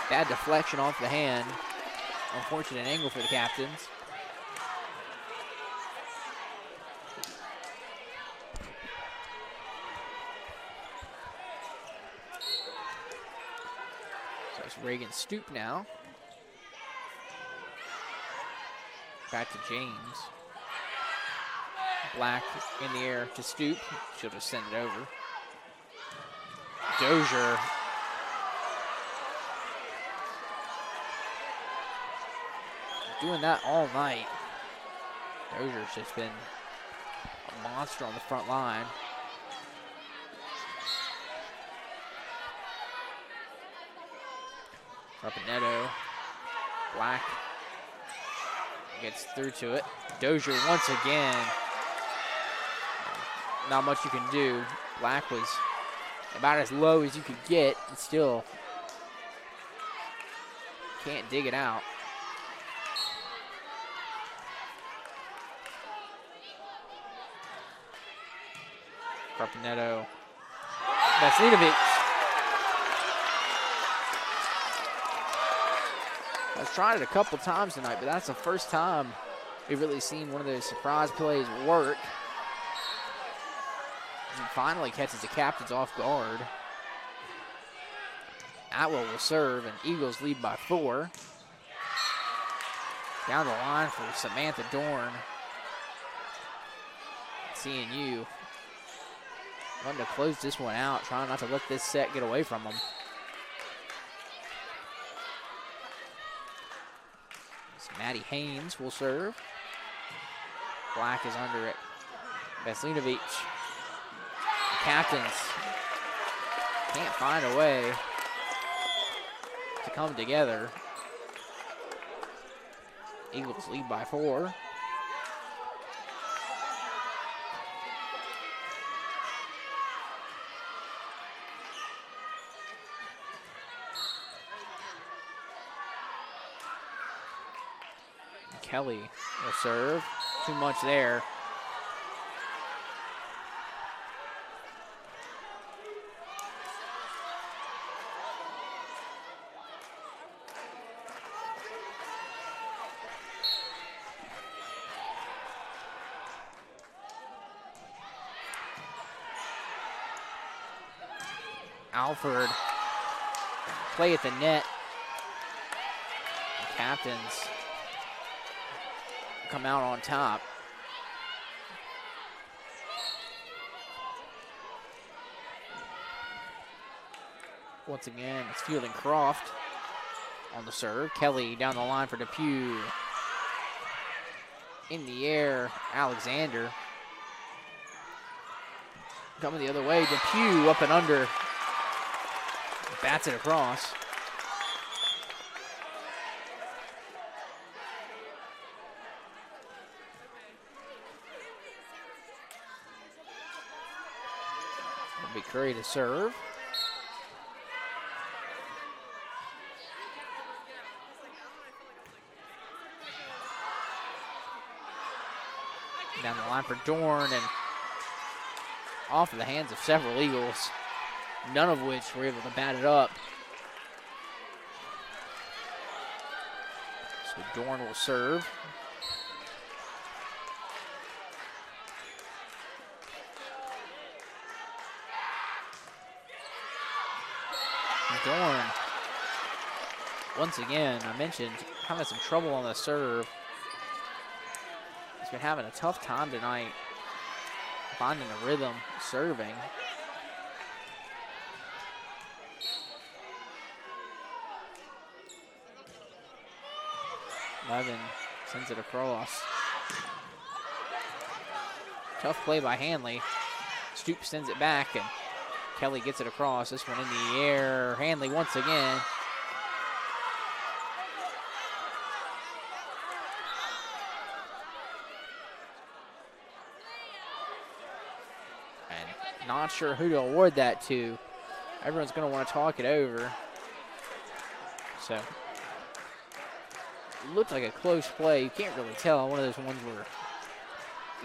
bad deflection off the hand. Unfortunate angle for the Captains. So it's Reagan Stoop now. Back to James. Black in the air to Stoop. She'll just send it over. Dozier. Doing that all night. Dozier's just been a monster on the front line. Rapinetto. Black gets through to it. Dozier once again. Not much you can do. Black was about as low as you could get and still can't dig it out. Rapinetto. Vasiljevic. I've tried it a couple times tonight, but that's the first time we've really seen one of those surprise plays work. finally catches the captains off guard. Atwell will serve, and Eagles lead by 4. Down the line for Samantha Dorn. CNU wanting to close this one out, trying not to let this set get away from them. Maddie Haynes will serve. Black is under it. Veslinovic. The captains can't find a way to come together. Eagles lead by 4. Kelly will serve. Too much there. Alford, play at the net. The captains come out on top. Once again, it's Fielding Croft on the serve. Kelly down the line for Depew. In the air, Alexander. Coming the other way, Depew up and under. Bats it across. It'll be Curry to serve. Down the line for Dorn and off of the hands of several Eagles, none of which were able to bat it up. So Dorn will serve. Dorn, once again, I mentioned having some trouble on the serve. He's been having a tough time tonight finding a rhythm serving. Levin sends it across. Tough play by Hanley. Stoops sends it back, and Kelly gets it across. This one in the air. Hanley once again. And not sure who to award that to. Everyone's going to want to talk it over. So, it looked like a close play. You can't really tell. One of those ones where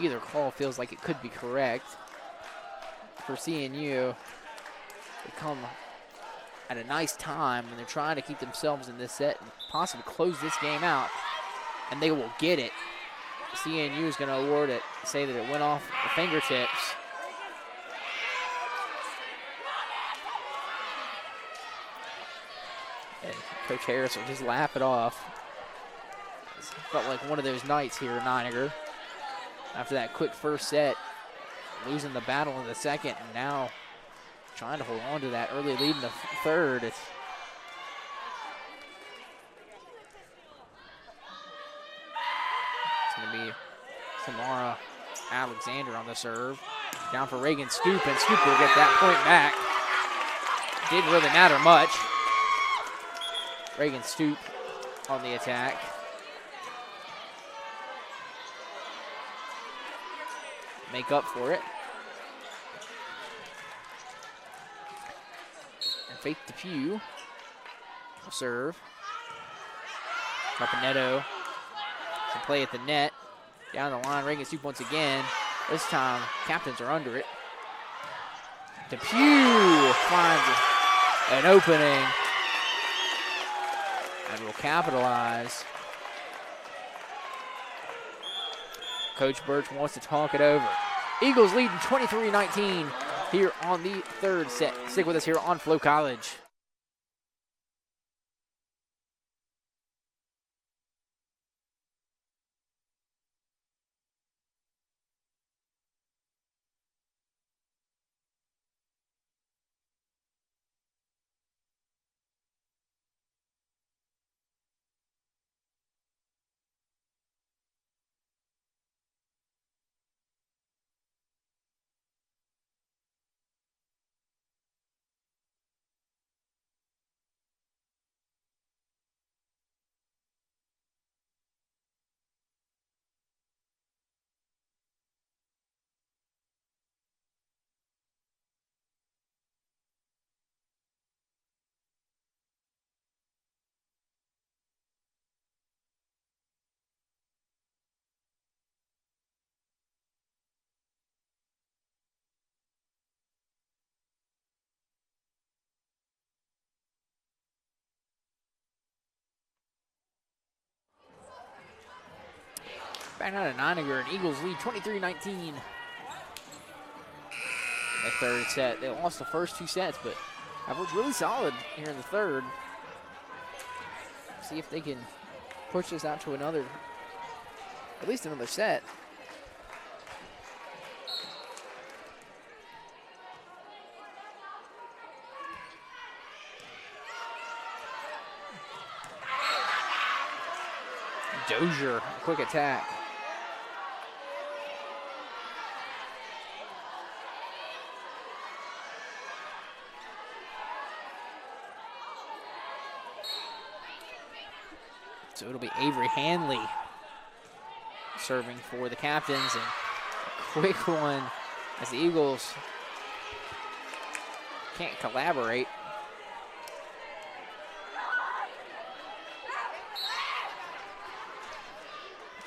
either call feels like it could be correct. For CNU, they come at a nice time and they're trying to keep themselves in this set and possibly close this game out, and they will get it. CNU is going to award it, say that it went off the fingertips. And Coach Harris will just laugh it off. It felt like one of those nights here in Niagara. After that quick first set, losing the battle in the second, and now trying to hold on to that early lead in the third. It's going to be Samara Alexander on the serve. Down for Reagan Stoop, and Stoop will get that point back. Didn't really matter much. Reagan Stoop on the attack. Make up for it. And Faith Depew will serve. Carpenetto to play at the net. Down the line, Reagan Stoop once again. This time, captains are under it. Depew finds an opening and will capitalize. Coach Birch wants to talk it over. Eagles leading 23-19 here on the third set. Stick with us here on Flo College. Back out of 9 here, and Eagles lead 23-19. The third set, they lost the first 2 sets, but have looked really solid here in the third. See if they can push this out to at least another set. Dozier, quick attack. So it'll be Avery Hanley serving for the Captains, and a quick one as the Eagles can't collaborate.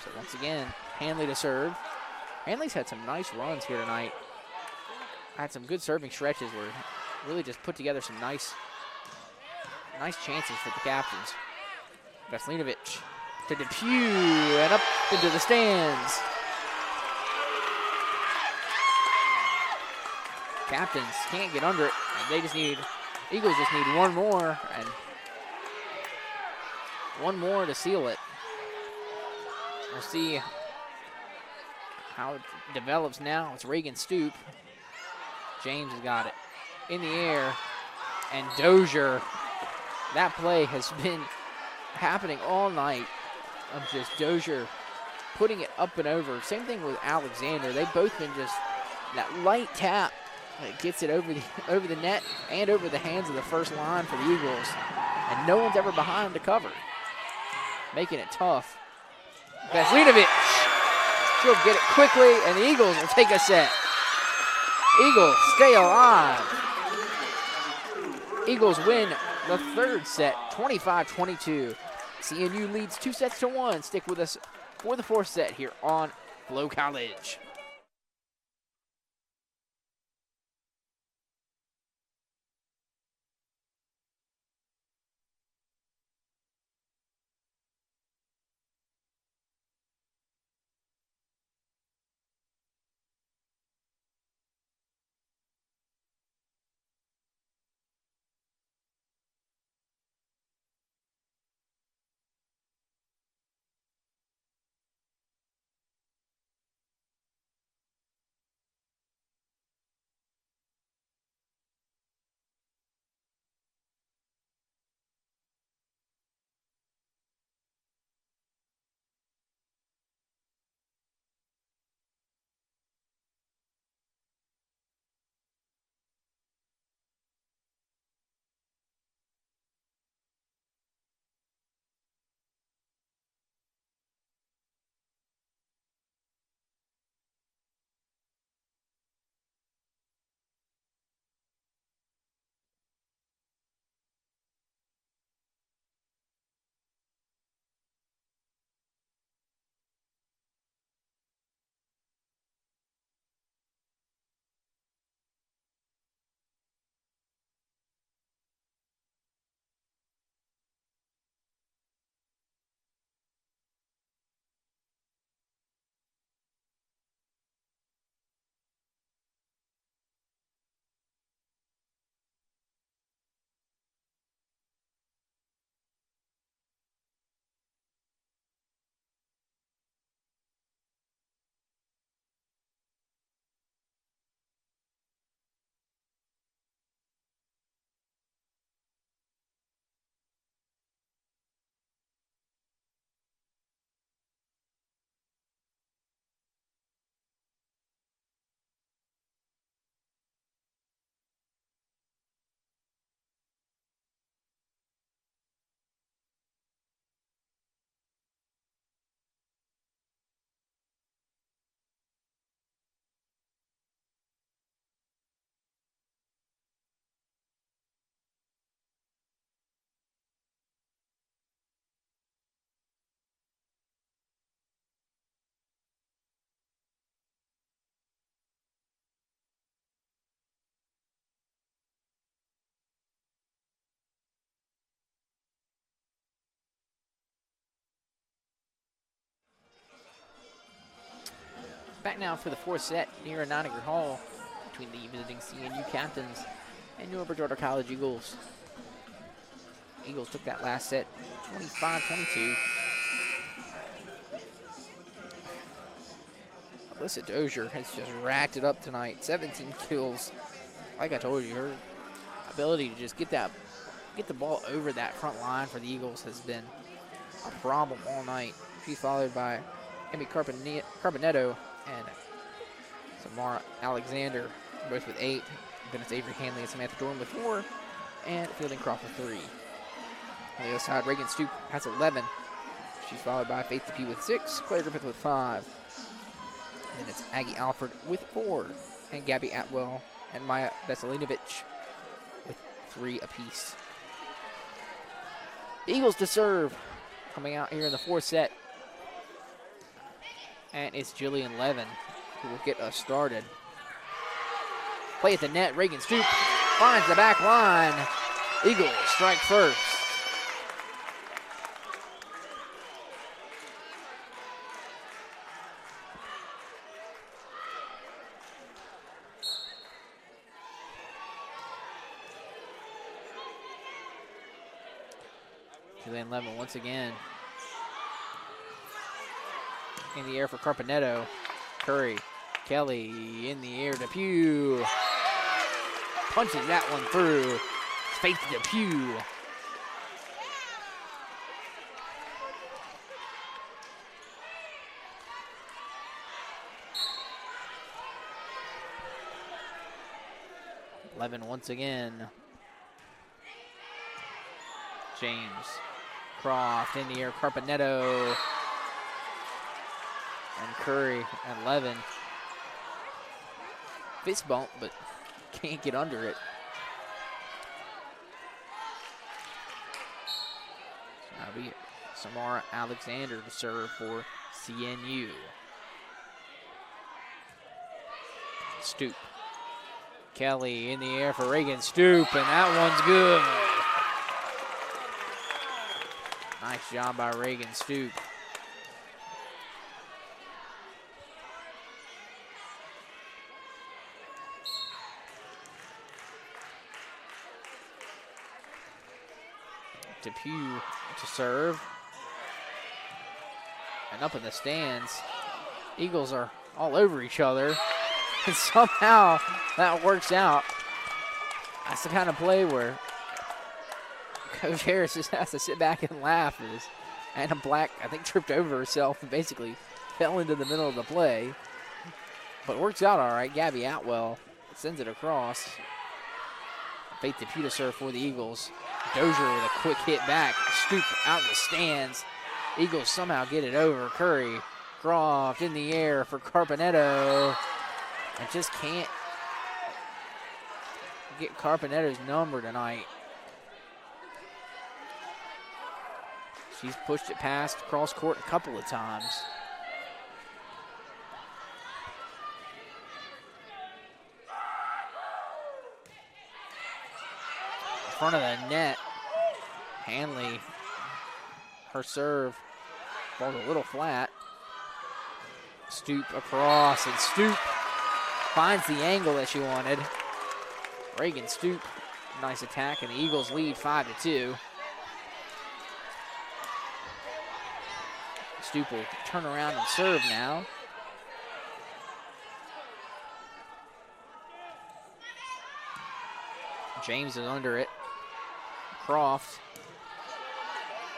So once again, Hanley to serve. Hanley's had some nice runs here tonight. Had some good serving stretches where really just put together some nice chances for the Captains. Vasilinovic to Depew and up into the stands. Captains can't get under it, and Eagles just need one more, and one more to seal it. We'll see how it develops now. It's Reagan Stoop. James has got it in the air, and Dozier. That play has been happening all night of just Dozier putting it up and over. Same thing with Alexander. They've both been just that light tap that gets it over the net and over the hands of the first line for the Eagles. And no one's ever behind to cover, making it tough. Vasilinovic, she'll get it quickly, and the Eagles will take a set. Eagles stay alive. Eagles win the third set, 25-22. CNU leads 2-1. Stick with us for the fourth set here on Flo College. Back now for the fourth set here in Niagara Hall between the visiting CNU captains and your Bridgewater College Eagles. Eagles took that last set 25-22. Alyssa Dozier has just racked it up tonight. 17 kills. Like I told you, her ability to just get the ball over that front line for the Eagles has been a problem all night. She's followed by Amy Carbonetto and Samara Alexander, both with 8. Then it's Avery Hanley and Samantha Dorn with 4, and Fielding Croft with 3. On the other side, Reagan Stoop has 11. She's followed by Faith DePue with 6, Claire Griffith with 5. And then it's Aggie Alford with 4, and Gabby Atwell and Maya Veselinovich with 3 apiece. The Eagles to serve, coming out here in the fourth set. And it's Jillian Levin who will get us started. Play at the net, Reagan Stoop finds the back line. Eagles strike first. Jillian Levin once again in the air for Carpenetto. Curry, Kelly in the air. DePue punches that one through. Faith DePue. Levin once again. James Croft in the air. Carpenetto. And Curry and Levin. Fist bump, but can't get under it. So that'll be Samara Alexander to serve for CNU. Stoop. Kelly in the air for Reagan Stoop, and that one's good. Nice job by Reagan Stoop. DePue to serve. And up in the stands, Eagles are all over each other. And somehow that works out. That's the kind of play where Coach Harris just has to sit back and laugh as Anna Black, I think, tripped over herself and basically fell into the middle of the play. But it works out all right. Gabby Atwell sends it across. Faith DePue to serve for the Eagles. Dozier with a quick hit back. Stoop out in the stands. Eagles somehow get it over. Curry, Croft in the air for Carpenetto. And just can't get Carpenetto's number tonight. She's pushed it past cross court a couple of times. Front of the net, Hanley, her serve falls a little flat. Stoop across, and Stoop finds the angle that she wanted. Reagan Stoop, nice attack, and the Eagles lead 5-2. Stoop will turn around and serve now. James is under it. Croft.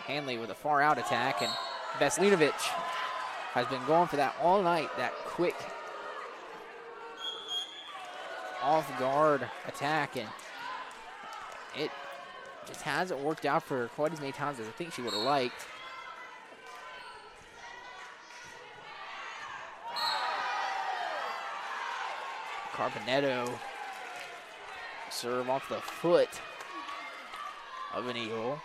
Hanley with a far out attack, and Veslinovich has been going for that all night, that quick off guard attack, and it just hasn't worked out for her quite as many times as I think she would have liked. Carpenetto serve off the foot of an Eagle.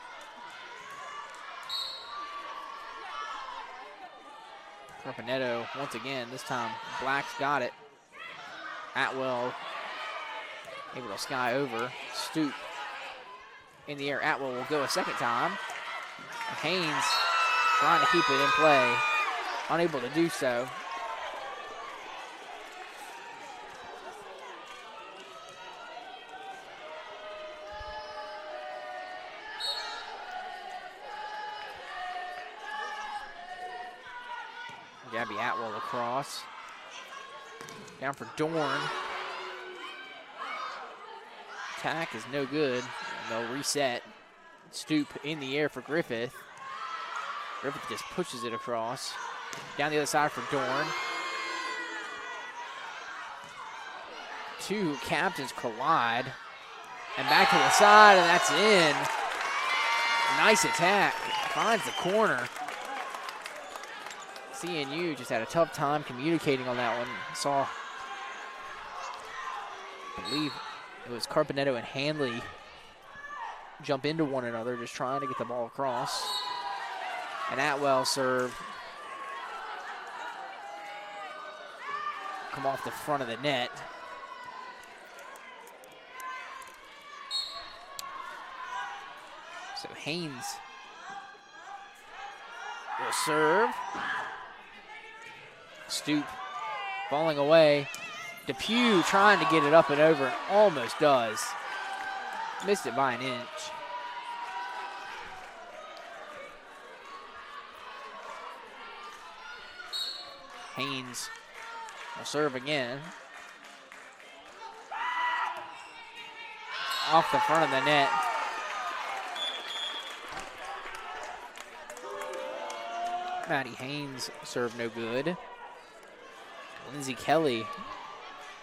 Carpenetto once again, this time Black's got it. Atwell able to sky over. Stoop in the air. Atwell will go a second time. Haynes trying to keep it in play, unable to do so. Gabby Atwell across. Down for Dorn. Attack is no good. And they'll reset. Stoop in the air for Griffith. Griffith just pushes it across. Down the other side for Dorn. Two captains collide. And back to the side, and that's in. Nice attack. Finds the corner. CNU just had a tough time communicating on that one. Saw, I believe it was Carpenetto and Hanley jump into one another, just trying to get the ball across. And Atwell serve. Come off the front of the net. So Haynes will serve. Stoop falling away. Depew trying to get it up and over and almost does. Missed it by an inch. Haynes will serve again. Off the front of the net. Maddie Haynes serve no good. Lindsay Kelly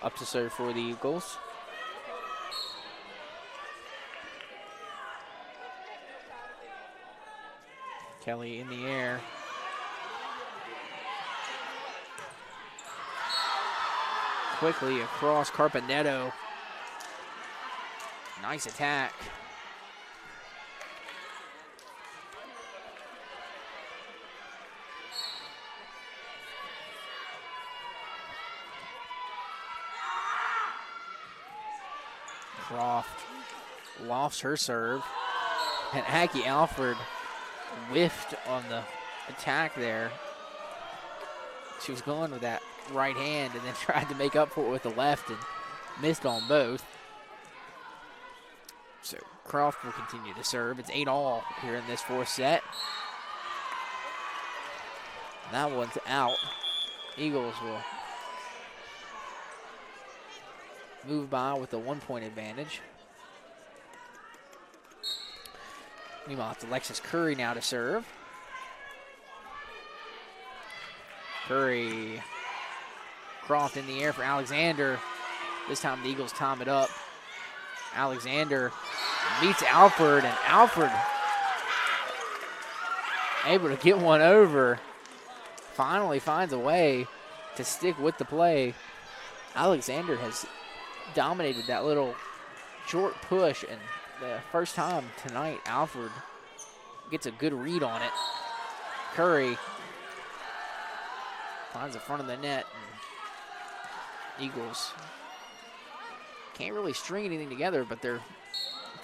up to serve for the Eagles. Kelly in the air. Quickly across Carpenetto. Nice attack. Croft lofts her serve. And Aggie Alford whiffed on the attack there. She was going with that right hand and then tried to make up for it with the left and missed on both. So Croft will continue to serve. It's 8-all here in this fourth set. That one's out. Eagles will move by with a 1-point advantage. Meanwhile, it's Alexis Curry now to serve. Curry. Croft in the air for Alexander. This time the Eagles time it up. Alexander meets Alford, and Alford able to get one over. Finally finds a way to stick with the play. Alexander has dominated that little short push, and the first time tonight, Alford gets a good read on it. Curry finds the front of the net, and Eagles can't really string anything together, but they're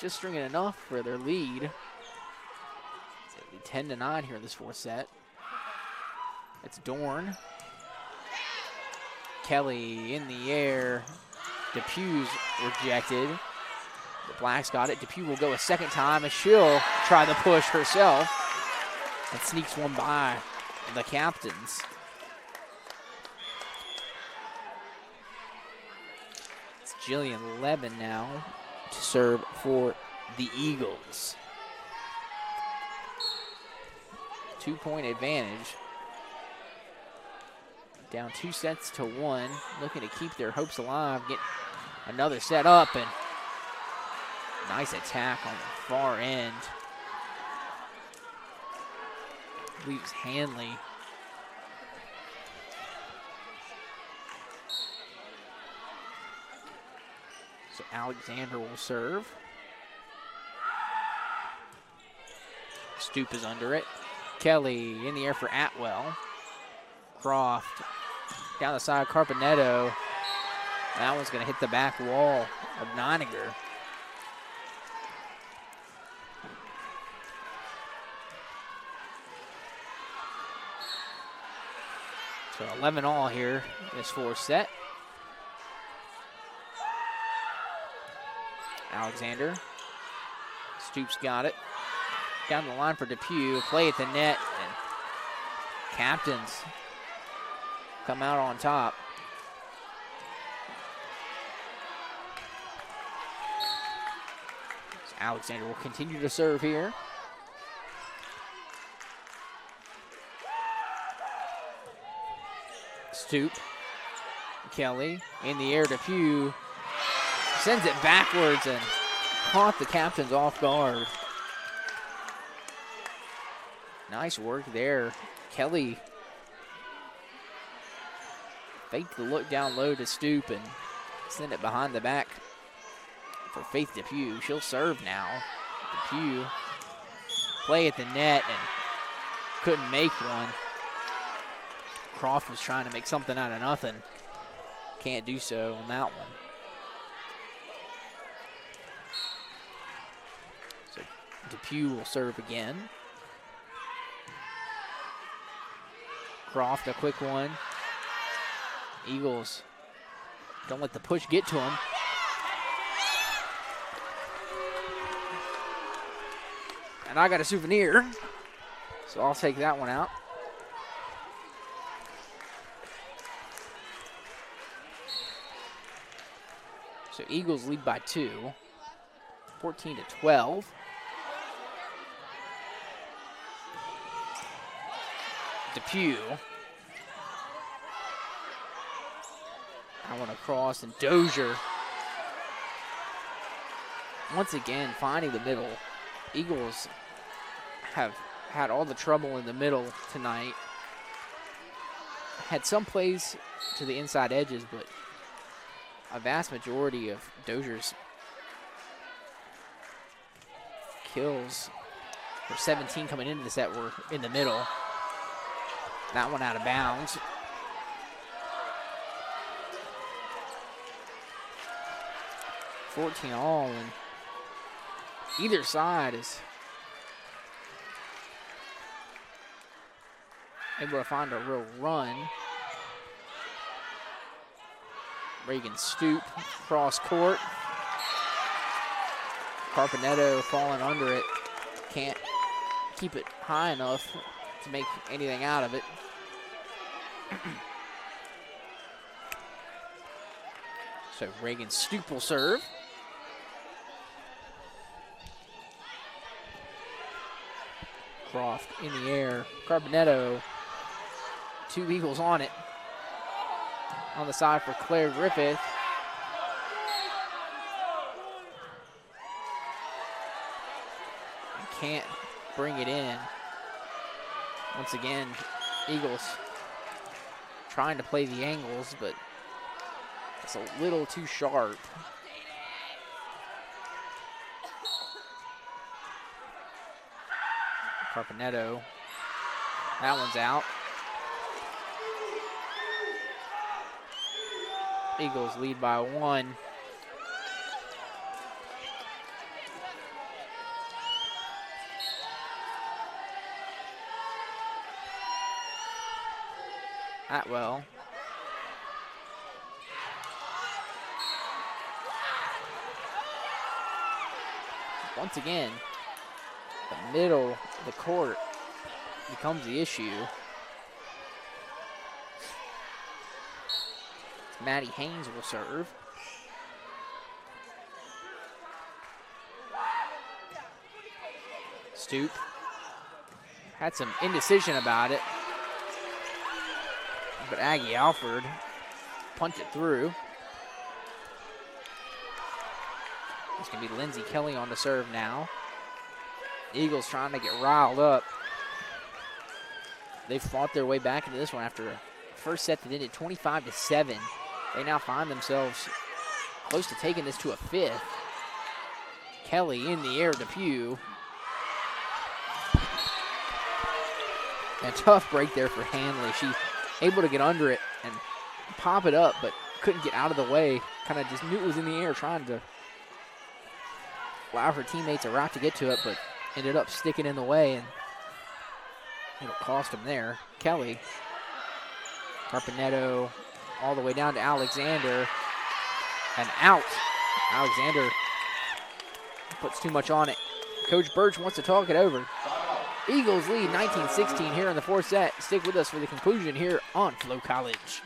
just stringing enough for their lead. It's 10-9 here in this fourth set. It's Dorn. Kelly in the air. Depew's rejected. The Blacks got it. Depew will go a second time, and she'll try the push herself and sneaks one by the captains. It's Jillian Levin now to serve for the Eagles. 2-point advantage. Down 2-1, looking to keep their hopes alive, get another set up, and nice attack on the far end. Leaves Hanley. So Alexander will serve. Stoop is under it. Kelly in the air for Atwell. Croft down the side, Carpenetto. That one's going to hit the back wall of Noniger. So 11-all here in this fourth set. Alexander. Stoops got it. Down the line for Depew. Play at the net. And captains come out on top. So Alexander will continue to serve here. Stoop. Kelly in the air to Pugh. Sends it backwards and caught the captains off guard. Nice work there. Kelly faked the look down low to Stoop and send it behind the back for Faith Depew. She'll serve now. Depew play at the net and couldn't make one. Croft was trying to make something out of nothing. Can't do so on that one. So Depew will serve again. Croft, a quick one. Eagles don't let the push get to him. And I got a souvenir, so I'll take that one out. So Eagles lead by 2, 14-12. Depew. I want to cross, and Dozier once again finding the middle. Eagles have had all the trouble in the middle tonight. Had some plays to the inside edges, but a vast majority of Dozier's kills, for 17 coming into the set, were in the middle. That one out of bounds. $14 all, and either side is able to find a real run. Reagan Stoop, cross court. Carpenetto falling under it. Can't keep it high enough to make anything out of it. So Reagan Stoop will serve. Croft in the air. Carpenetto, 2 Eagles on it. On the side for Claire Griffith. And can't bring it in. Once again, Eagles trying to play the angles, but it's a little too sharp. Carpenetto, that one's out. Eagles lead by 1. Atwell. Once again, the middle of the court becomes the issue. Maddie Haynes will serve. Stoop. Had some indecision about it, but Aggie Alford punched it through. It's going to be Lindsay Kelly on the serve now. Eagles trying to get riled up. They fought their way back into this one after a first set that ended 25-7. They now find themselves close to taking this to a 5th. Kelly in the air to Pugh. A tough break there for Hanley. She able to get under it and pop it up, but couldn't get out of the way. Kind of just knew it was in the air, trying to allow her teammates a route to get to it, but ended up sticking in the way, and it'll cost them there. Kelly. Carpenetto all the way down to Alexander, and out. Alexander puts too much on it. Coach Birch wants to talk it over. Eagles lead 19-16 here in the fourth set. Stick with us for the conclusion here on Flo College.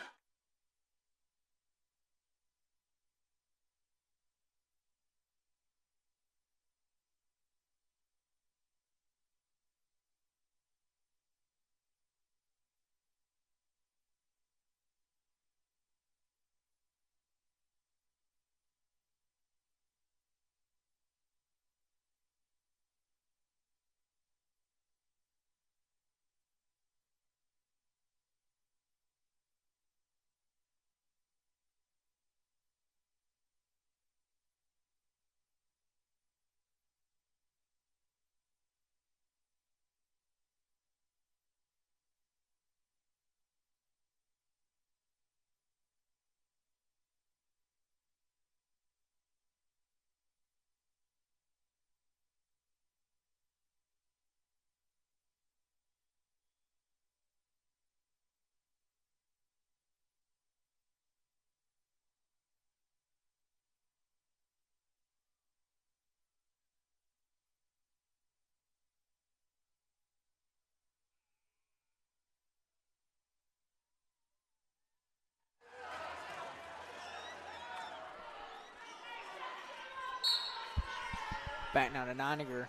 Back now to Noniger.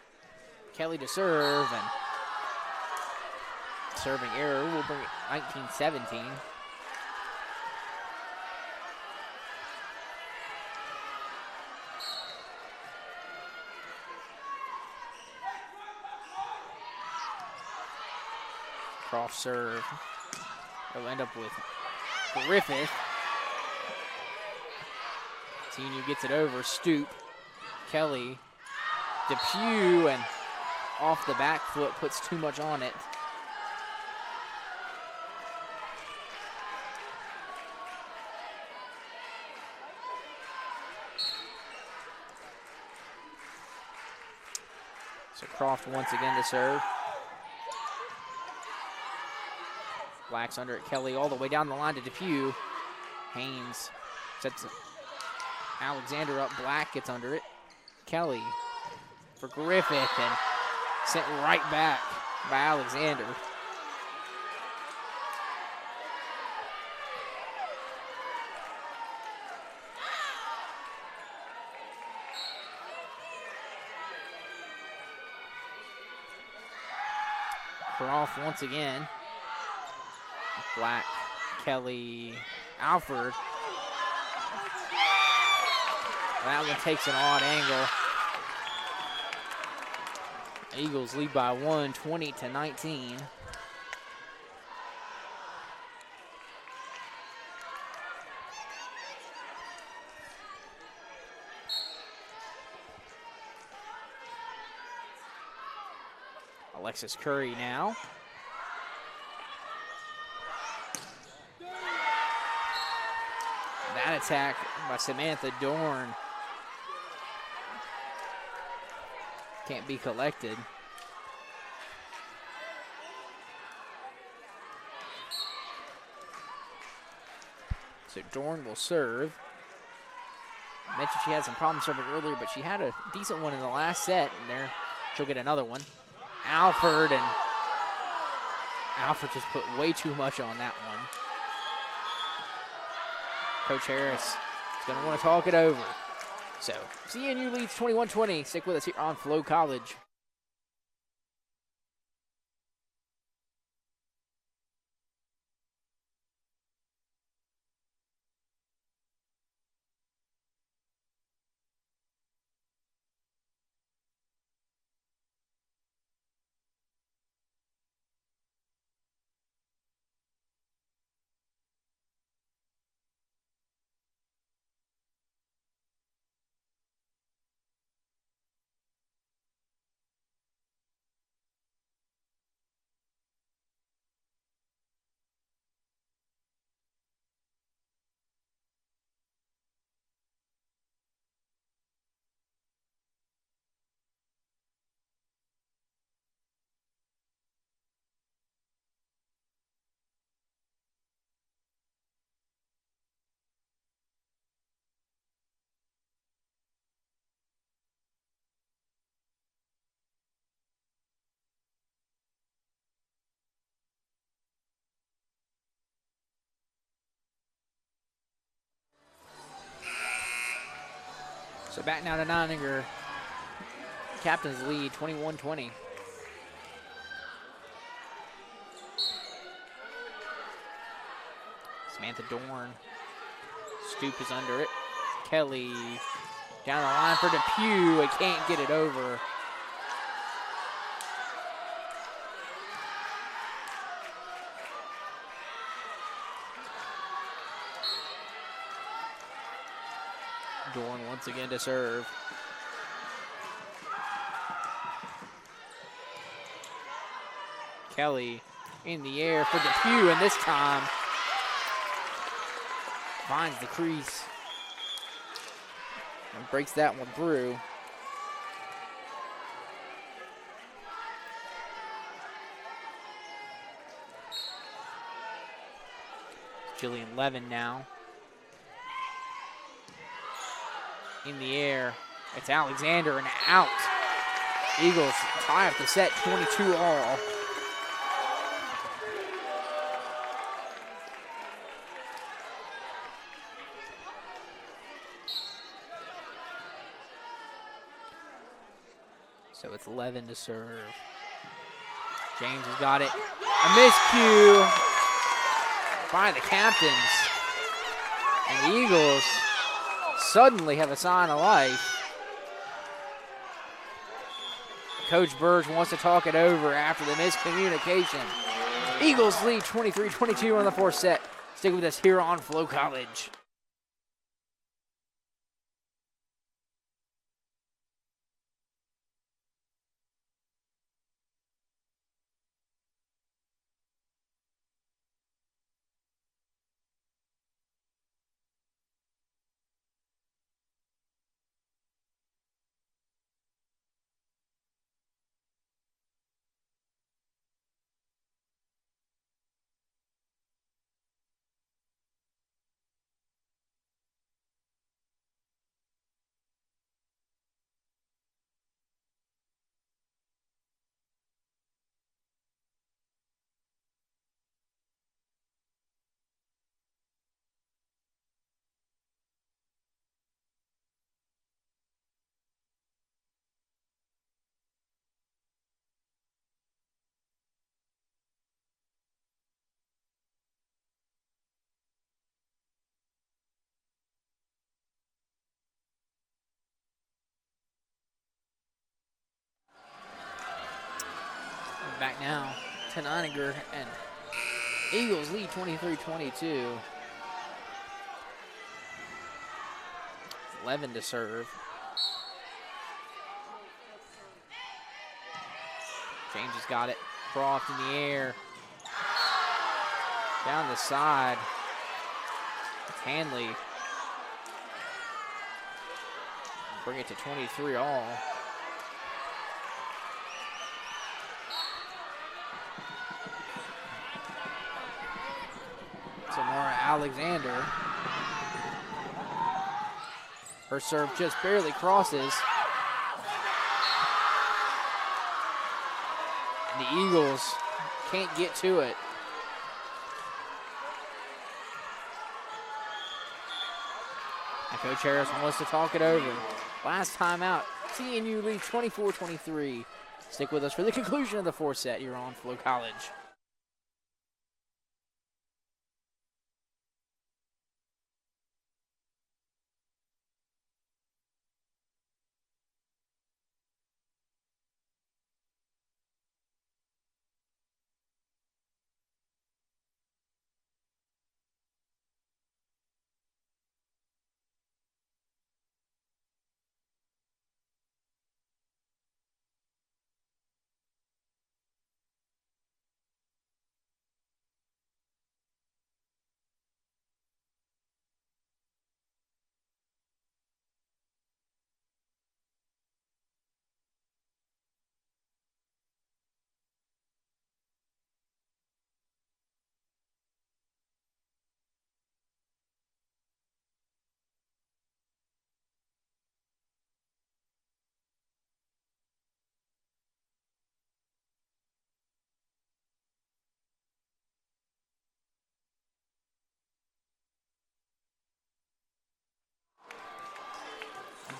Kelly to serve, and serving error will bring it 19-17. Croft serve. They'll end up with Griffith. Tinu gets it over. Stoop. Kelly. Depew, and off the back foot, puts too much on it. So Croft once again to serve. Black's under it. Kelly all the way down the line to Depew. Haynes sets Alexander up. Black gets under it. Kelly for Griffith, and sent right back by Alexander. Croft once again. Black, Kelly, Alford. That one takes an odd angle. Eagles lead by one, 20-19. Alexis Curry now. That attack by Samantha Dorn can't be collected. So Dorn will serve. I mentioned she had some problems serving earlier, but she had a decent one in the last set, and there she'll get another one. Alford, and Alford just put way too much on that one. Coach Harris is going to want to talk it over. So, CNU leads 21-20. Stick with us here on Flo College. So back now to Neininger. Captain's lead, 21-20. Samantha Dorn. Stoop is under it. Kelly down the line for Depew. It can't get it over. Dorn once again to serve. Kelly in the air for Depew, and this time finds the crease and breaks that one through. Jillian Levin now. In the air, it's Alexander and out. Eagles tie up the set, 22-all. So it's Levin to serve. James has got it. A miscue by the captains. And the Eagles suddenly have a sign of life. Coach Burge wants to talk it over after the miscommunication. Eagles lead 23-22 on the fourth set. Stick with us here on Flo College. Back now to Neininger, and Eagles lead 23-22. Levin to serve. James has got it. Croft in the air. Down the side. It's Hanley. Bring it to 23-all. Samara Alexander. Her serve just barely crosses. And the Eagles can't get to it. And Coach Harris wants to talk it over. Last time out, CNU leads 24-23. Stick with us for the conclusion of the fourth set here on Flo College.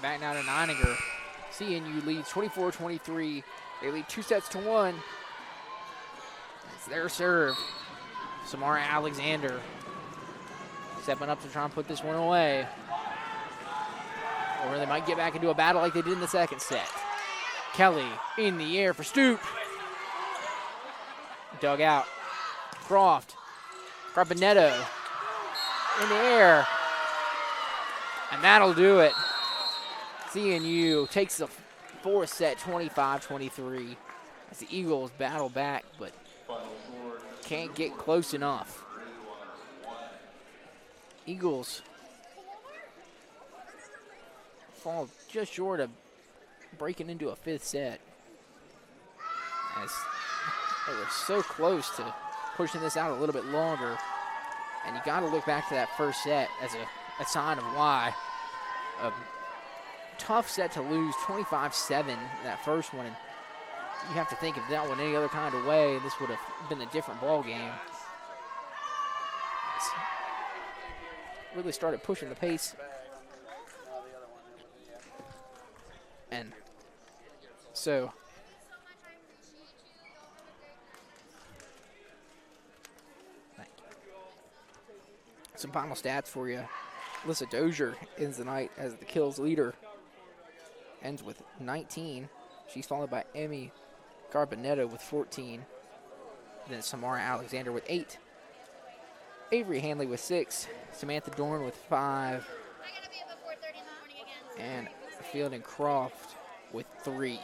back now to Neininger. CNU leads 24-23. They lead 2-1. It's their serve. Samara Alexander stepping up to try and put this one away. Or they might get back into a battle like they did in the second set. Kelly in the air for Stoop. Dug out. Croft. Carpinetto in the air. And that'll do it. CNU takes the fourth set, 25-23. As the Eagles battle back, but can't get close enough. Eagles fall just short of breaking into a fifth set. As they were so close to pushing this out a little bit longer. And you got to look back to that first set as a sign of why. A tough set to lose, 25-7 that first one. And you have to think if that went any other kind of way, this would have been a different ball game. Really started pushing the pace. And so some final stats for you. Alyssa Dozier ends the night as the kills leader. Ends with 19. She's followed by Emmy Carbonetto with 14. Then Samara Alexander with 8. Avery Hanley with 6. Samantha Dorn with 5. And Fielding Croft with 3.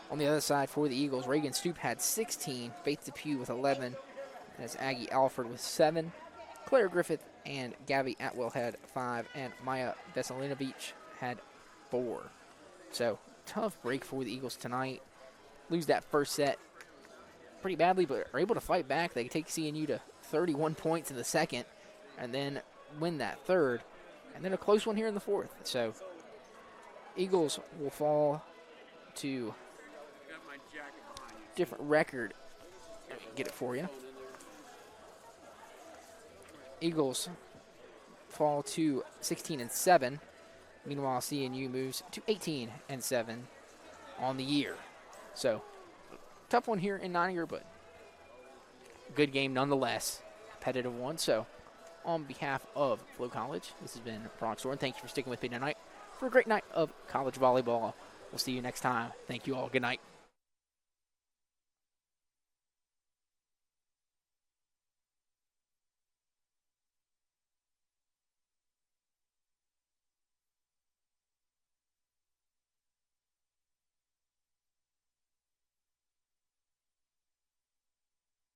On the other side for the Eagles, Reagan Stoop had 16. Faith Depew with 11. And that's Aggie Alford with 7. Claire Griffith and Gabby Atwell had 5. And Maya Veselinovich had 4. So, tough break for the Eagles tonight. Lose that first set pretty badly, but are able to fight back. They take CNU to 31 points in the second and then win that third. And then a close one here in the fourth. So, Eagles will fall to different record. Let me get it for you. Eagles fall to 16-7. Meanwhile, CNU moves to 18-7 on the year. So, tough one here in Neininger, but good game nonetheless. Competitive one. So, on behalf of Flo College, this has been Brock Soren. Thank you for sticking with me tonight for a great night of college volleyball. We'll see you next time. Thank you all. Good night.